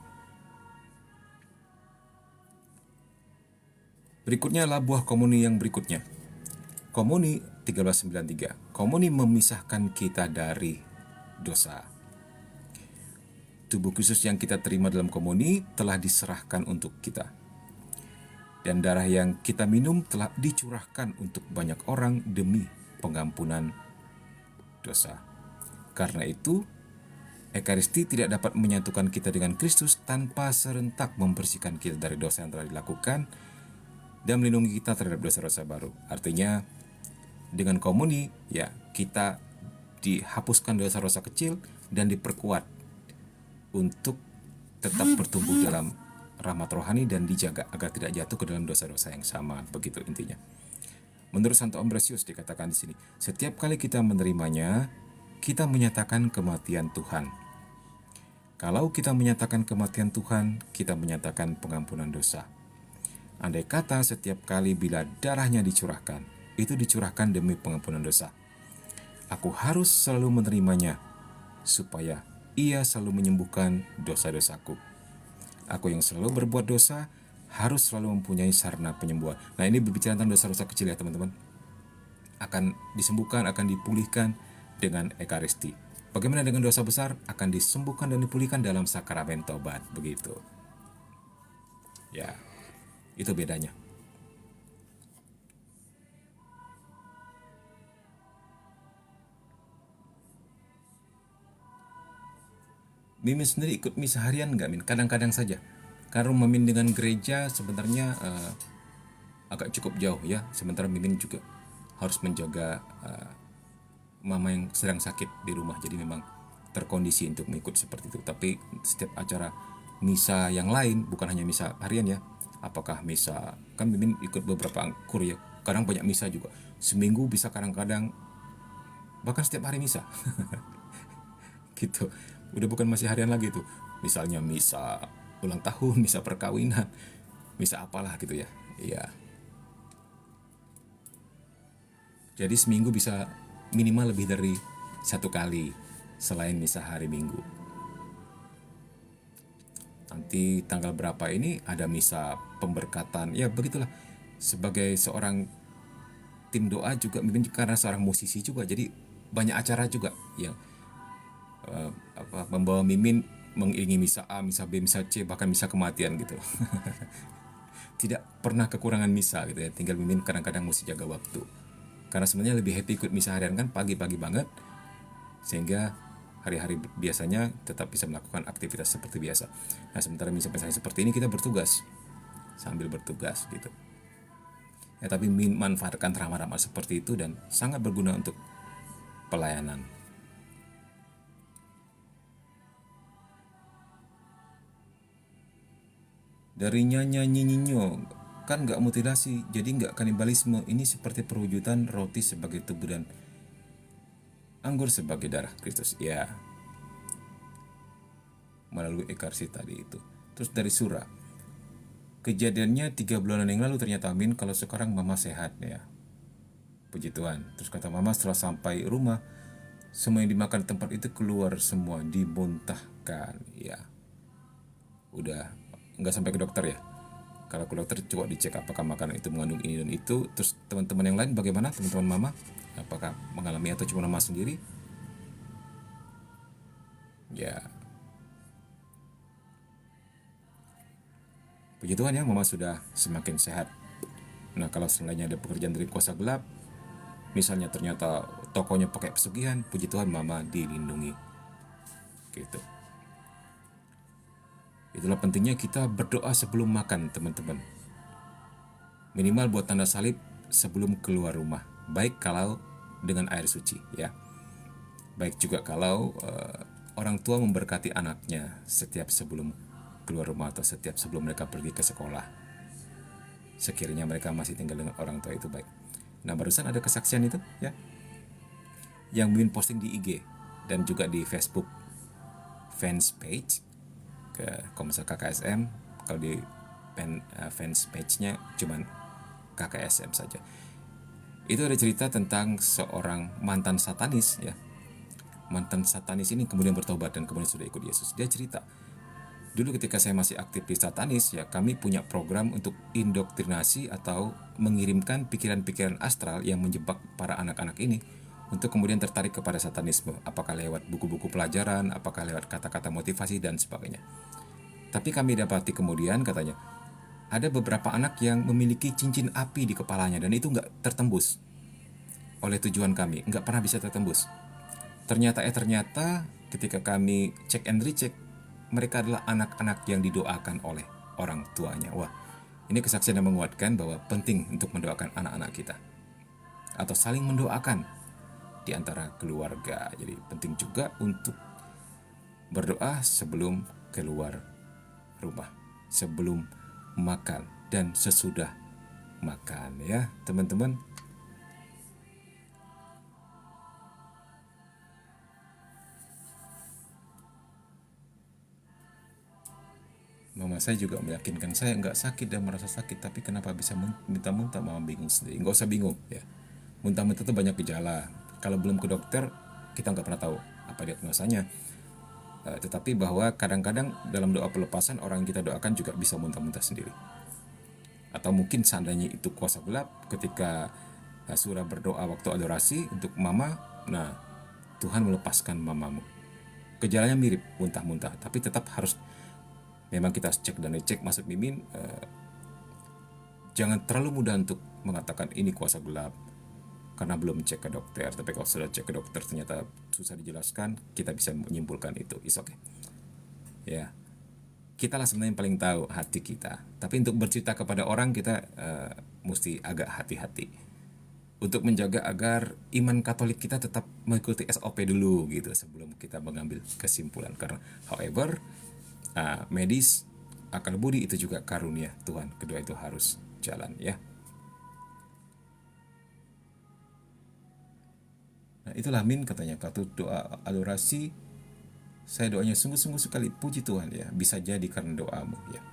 Berikutnya adalah buah komuni yang berikutnya. Komuni 1393. Komuni memisahkan kita dari dosa. Tubuh Kristus yang kita terima dalam komuni telah diserahkan untuk kita. Dan darah yang kita minum telah dicurahkan untuk banyak orang demi pengampunan dosa. Karena itu, Ekaristi tidak dapat menyatukan kita dengan Kristus tanpa serentak membersihkan kita dari dosa yang telah dilakukan dan melindungi kita terhadap dosa-dosa baru. Artinya, dengan komuni, ya, kita dihapuskan dosa-dosa kecil dan diperkuat untuk tetap bertumbuh dalam rahmat rohani dan dijaga agar tidak jatuh ke dalam dosa-dosa yang sama. Begitu intinya. Menurut Santo Ambrosius dikatakan di sini, setiap kali kita menerimanya, kita menyatakan kematian Tuhan. Kalau kita menyatakan kematian Tuhan, kita menyatakan pengampunan dosa. Andai kata setiap kali bila darahnya dicurahkan, itu dicurahkan demi pengampunan dosa. Aku harus selalu menerimanya supaya ia selalu menyembuhkan dosa-dosaku. Aku yang selalu berbuat dosa harus selalu mempunyai sarana penyembuhan. Nah, ini berbicara tentang dosa-dosa kecil ya teman-teman. Akan disembuhkan, akan dipulihkan dengan Ekaristi. Bagaimana dengan dosa besar? Akan disembuhkan dan dipulihkan dalam sakramen tobat. Begitu. Ya, itu bedanya. Mimin sendiri ikut misa harian nggak, Min? Kadang-kadang saja. Karena Mimin dengan gereja sebenarnya agak cukup jauh ya. Sementara Mimin juga harus menjaga mama yang sedang sakit di rumah. Jadi memang terkondisi untuk mengikut seperti itu. Tapi setiap acara misa yang lain, bukan hanya misa harian ya. Apakah misa, kan Mimin ikut beberapa angkur ya. Kadang banyak misa juga. Seminggu bisa kadang-kadang, bahkan setiap hari misa. Gitu. Udah bukan masih harian lagi tuh. Misalnya misa ulang tahun, misa perkawinan, misa apalah gitu ya. Iya. Jadi seminggu bisa minimal lebih dari 1 kali selain misa hari Minggu. Nanti tanggal berapa ini ada misa pemberkatan. Ya begitulah. Sebagai seorang tim doa juga, mungkin karena seorang musisi juga, jadi banyak acara juga yang membawa Mimin mengiringi misa A, misa B, misa C, bahkan misa kematian gitu. Tidak pernah kekurangan misa gitu ya. Tinggal Mimin kadang-kadang mesti jaga waktu. Karena sebenarnya lebih happy ikut misa harian kan pagi-pagi banget, sehingga hari-hari biasanya tetap bisa melakukan aktivitas seperti biasa. Nah, sementara misa-misa seperti ini kita bertugas, sambil bertugas gitu. Ya, tapi manfaatkan ramah-ramah seperti itu dan sangat berguna untuk pelayanan. Dari nyanyi-nyinyo kan nggak mutilasi, jadi nggak kanibalisme. Ini seperti perwujudan roti sebagai tubuh dan anggur sebagai darah Kristus. Ya, melalui ekaristi tadi itu. Terus dari surah, kejadiannya 3 bulanan yang lalu ternyata Amin kalau sekarang mama sehat ya. Puji Tuhan. Terus kata mama setelah sampai rumah, semua yang dimakan di tempat itu keluar semua, dimuntahkan ya. Udah nggak sampai ke dokter ya. Kalau ke dokter coba dicek apakah makanan itu mengandung ini dan itu. Terus teman-teman yang lain bagaimana, teman-teman mama? Apakah mengalami atau cuma mama sendiri? Ya, puji Tuhan ya, mama sudah semakin sehat. Nah, kalau seandainya ada pekerjaan dari kuasa gelap, misalnya ternyata tokonya pakai pesugihan, puji Tuhan mama dilindungi. Gitu. Itulah pentingnya kita berdoa sebelum makan, teman-teman. Minimal buat tanda salib sebelum keluar rumah. Baik kalau dengan air suci ya. Baik juga kalau orang tua memberkati anaknya setiap sebelum keluar rumah atau setiap sebelum mereka pergi ke sekolah. Sekiranya mereka masih tinggal dengan orang tua itu baik. Nah, barusan ada kesaksian itu ya, yang Mimin posting di IG dan juga di Facebook fans page ke Komsel KKSM. Kalau di fans page-nya cuman KKSM saja. Itu ada cerita tentang seorang mantan satanis ya. Mantan satanis ini kemudian bertobat dan kemudian sudah ikut Yesus. Dia cerita, dulu ketika saya masih aktif di satanis ya, kami punya program untuk indoktrinasi atau mengirimkan pikiran-pikiran astral yang menjebak para anak-anak ini untuk kemudian tertarik kepada satanisme, apakah lewat buku-buku pelajaran, apakah lewat kata-kata motivasi dan sebagainya. Tapi kami dapati kemudian katanya ada beberapa anak yang memiliki cincin api di kepalanya dan itu nggak tertembus oleh tujuan kami, nggak pernah bisa tertembus. Ternyata ketika kami cek and recheck, mereka adalah anak-anak yang didoakan oleh orang tuanya. Wah, ini kesaksian yang menguatkan bahwa penting untuk mendoakan anak-anak kita. Atau saling mendoakan di antara keluarga. Jadi penting juga untuk berdoa sebelum keluar rumah, sebelum makan dan sesudah makan ya, teman-teman. Mama saya juga meyakinkan saya nggak sakit dan merasa sakit, tapi kenapa bisa muntah-muntah? Mama bingung sendiri. Nggak usah bingung ya. Muntah-muntah itu banyak gejala. Kalau belum ke dokter, kita nggak pernah tahu apa diagnosanya. Tetapi bahwa kadang-kadang dalam doa pelepasan orang yang kita doakan juga bisa muntah-muntah sendiri. Atau mungkin seandainya itu kuasa gelap ketika Surah berdoa waktu adorasi untuk mama, nah Tuhan melepaskan mamamu. Gejalanya mirip muntah-muntah, tapi tetap harus memang kita cek dan dicek. Maksud Mimin, jangan terlalu mudah untuk mengatakan ini kuasa gelap karena belum cek ke dokter. Tapi kalau sudah cek ke dokter ternyata susah dijelaskan, kita bisa menyimpulkan itu. Is okay. Ya, kita lah sebenarnya yang paling tahu hati kita. Tapi untuk bercerita kepada orang kita mesti agak hati-hati untuk menjaga agar iman Katolik kita tetap mengikuti SOP dulu gitu sebelum kita mengambil kesimpulan. Karena however, medis, akal budi itu juga karunia Tuhan. Kedua itu harus jalan ya. Nah, itulah Min katanya, kata doa adorasi saya doanya sungguh-sungguh sekali, puji Tuhan ya, bisa jadi karena doamu ya.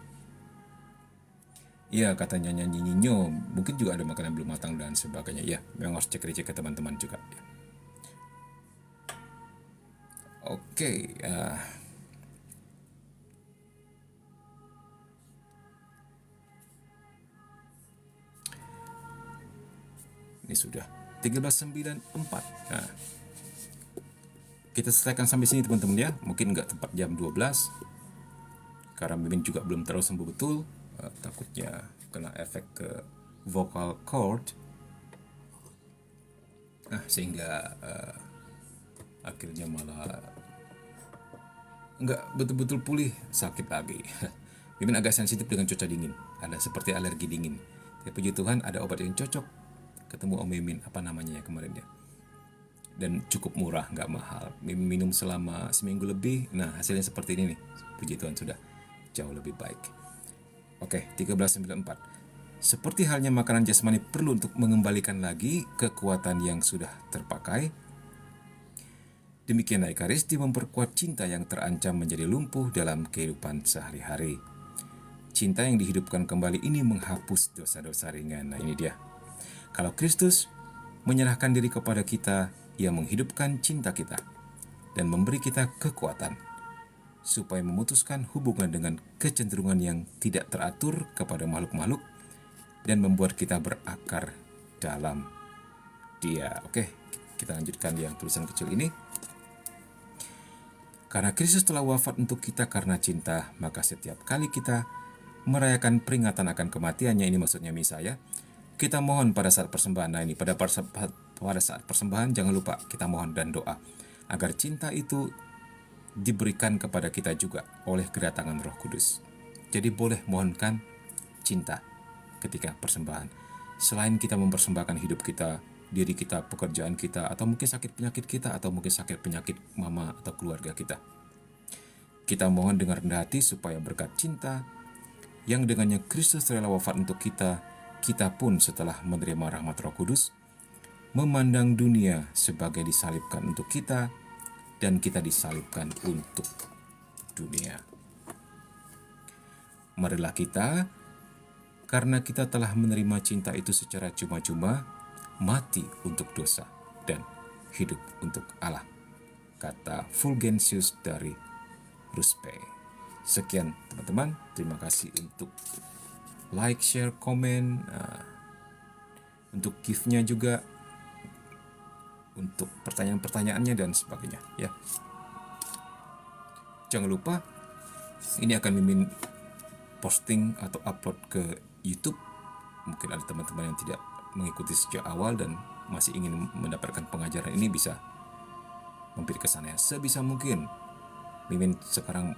Iya katanya nyanyi Nyinyo, mungkin juga ada makanan belum matang dan sebagainya. Ya, memang harus cek ke teman-teman juga. Ya. Oke, ini sudah 13.94. Nah, kita selesaikan sampai sini teman-teman ya. Mungkin nggak tepat jam 12. Karena Mimin juga belum terlalu sembuh betul. Takutnya kena efek ke vocal cord. Sehingga akhirnya malah nggak betul-betul pulih, sakit lagi. Mimin agak sensitif dengan cuaca dingin. Ada seperti alergi dingin. Tapi puji Tuhan ada obat yang cocok. Ketemu Om Mimin, apa namanya ya kemarin ya. Dan cukup murah, nggak mahal. Mimin minum selama seminggu lebih. Nah hasilnya seperti ini nih. Puji Tuhan sudah jauh lebih baik. Oke, 13.94. Seperti halnya makanan jasmani perlu untuk mengembalikan lagi kekuatan yang sudah terpakai, demikianlah Ekaristi memperkuat cinta yang terancam menjadi lumpuh dalam kehidupan sehari-hari. Cinta yang dihidupkan kembali ini menghapus dosa-dosa ringan. Nah ini dia. Kalau Kristus menyerahkan diri kepada kita, Ia menghidupkan cinta kita dan memberi kita kekuatan supaya memutuskan hubungan dengan kecenderungan yang tidak teratur kepada makhluk-makhluk dan membuat kita berakar dalam Dia. Oke, kita lanjutkan yang tulisan kecil ini. Karena Kristus telah wafat untuk kita karena cinta, maka setiap kali kita merayakan peringatan akan kematiannya, ini maksudnya misa ya, kita mohon pada saat persembahan. Nah ini pada saat persembahan jangan lupa kita mohon dan doa agar cinta itu diberikan kepada kita juga oleh kedatangan Roh Kudus. Jadi boleh mohonkan cinta ketika persembahan. Selain kita mempersembahkan hidup kita, diri kita, pekerjaan kita, atau mungkin sakit penyakit kita, atau mungkin sakit penyakit mama atau keluarga kita. Kita mohon dengan rendah hati supaya berkat cinta yang dengannya Kristus rela wafat untuk kita, kita pun setelah menerima rahmat Roh Kudus, memandang dunia sebagai disalibkan untuk kita, dan kita disalibkan untuk dunia. Marilah kita, karena kita telah menerima cinta itu secara cuma-cuma, mati untuk dosa dan hidup untuk Allah. Kata Fulgensius dari Ruspe. Sekian teman-teman, terima kasih untuk like, share, komen, untuk gift-nya juga, untuk pertanyaan-pertanyaannya dan sebagainya ya. Jangan lupa ini akan Mimin posting atau upload ke YouTube. Mungkin ada teman-teman yang tidak mengikuti sejak awal dan masih ingin mendapatkan pengajaran ini, bisa mampir ke sana ya. Sebisa mungkin Mimin sekarang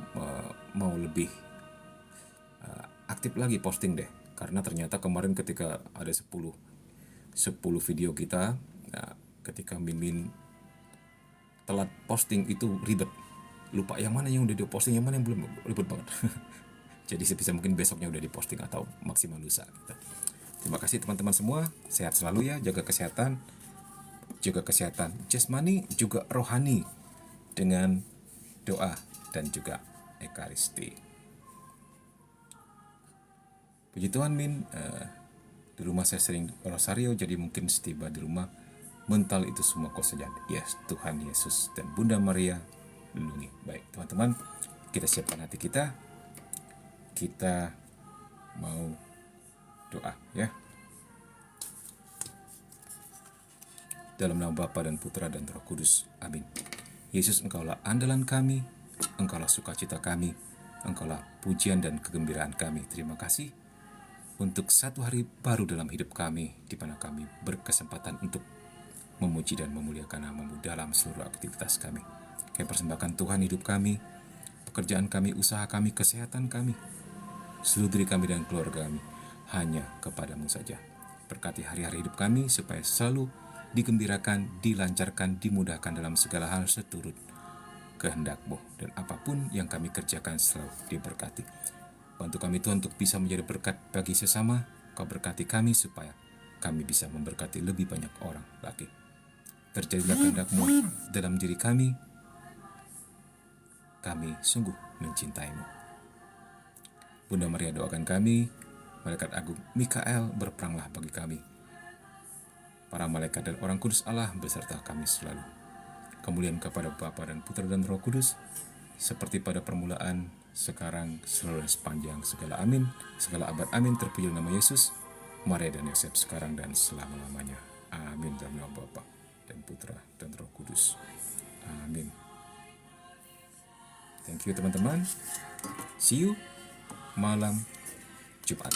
mau lebih aktif lagi posting deh, karena ternyata kemarin ketika ada 10 video kita, ketika Mimin telat posting itu ribet, lupa yang mana yang udah diposting, yang mana yang belum, ribet banget. Jadi sebisa mungkin besoknya udah diposting atau maksimal lusa gitu. Terima kasih teman-teman semua, sehat selalu ya, jaga kesehatan jasmani juga rohani dengan doa dan juga Ekaristi. Puji Tuhan Min, di rumah saya sering rosario, jadi mungkin setiba di rumah mental itu semua kau saja. Yes, Tuhan Yesus dan Bunda Maria lindungi. Baik teman-teman, kita siapkan hati kita. Kita mau doa ya. Dalam nama Bapa dan Putra dan Roh Kudus. Amin. Yesus, Engkaulah andalan kami, Engkaulah sukacita kami, Engkaulah pujian dan kegembiraan kami. Terima kasih untuk satu hari baru dalam hidup kami, di mana kami berkesempatan untuk memuji dan memuliakan nama-Mu dalam seluruh aktivitas kami. Kami persembahkan Tuhan hidup kami, pekerjaan kami, usaha kami, kesehatan kami, seluruh diri kami dan keluarga kami, hanya kepada-Mu saja. Berkati hari-hari hidup kami supaya selalu digembirakan, dilancarkan, dimudahkan dalam segala hal seturut kehendak-Mu. Dan apapun yang kami kerjakan selalu diberkati. Bantu kami Tuhan untuk bisa menjadi berkat bagi sesama. Kau berkati kami supaya kami bisa memberkati lebih banyak orang lagi. Terjadilah kehendak-Mu dalam diri kami. Kami sungguh mencintai-Mu. Bunda Maria doakan kami. Malaikat Agung Mikael berperanglah bagi kami. Para malaikat dan orang kudus Allah beserta kami selalu. Kemuliaan kepada Bapa dan Putra dan Roh Kudus, seperti pada permulaan, sekarang, selalu sepanjang segala amin, segala abad amin. Terpuji nama Yesus, Maria dan Yosef, sekarang dan selama-lamanya. Amin. Dalam nama Bapa dan Putra dan Roh Kudus. Amin. Thank you teman-teman. See you malam Jumat.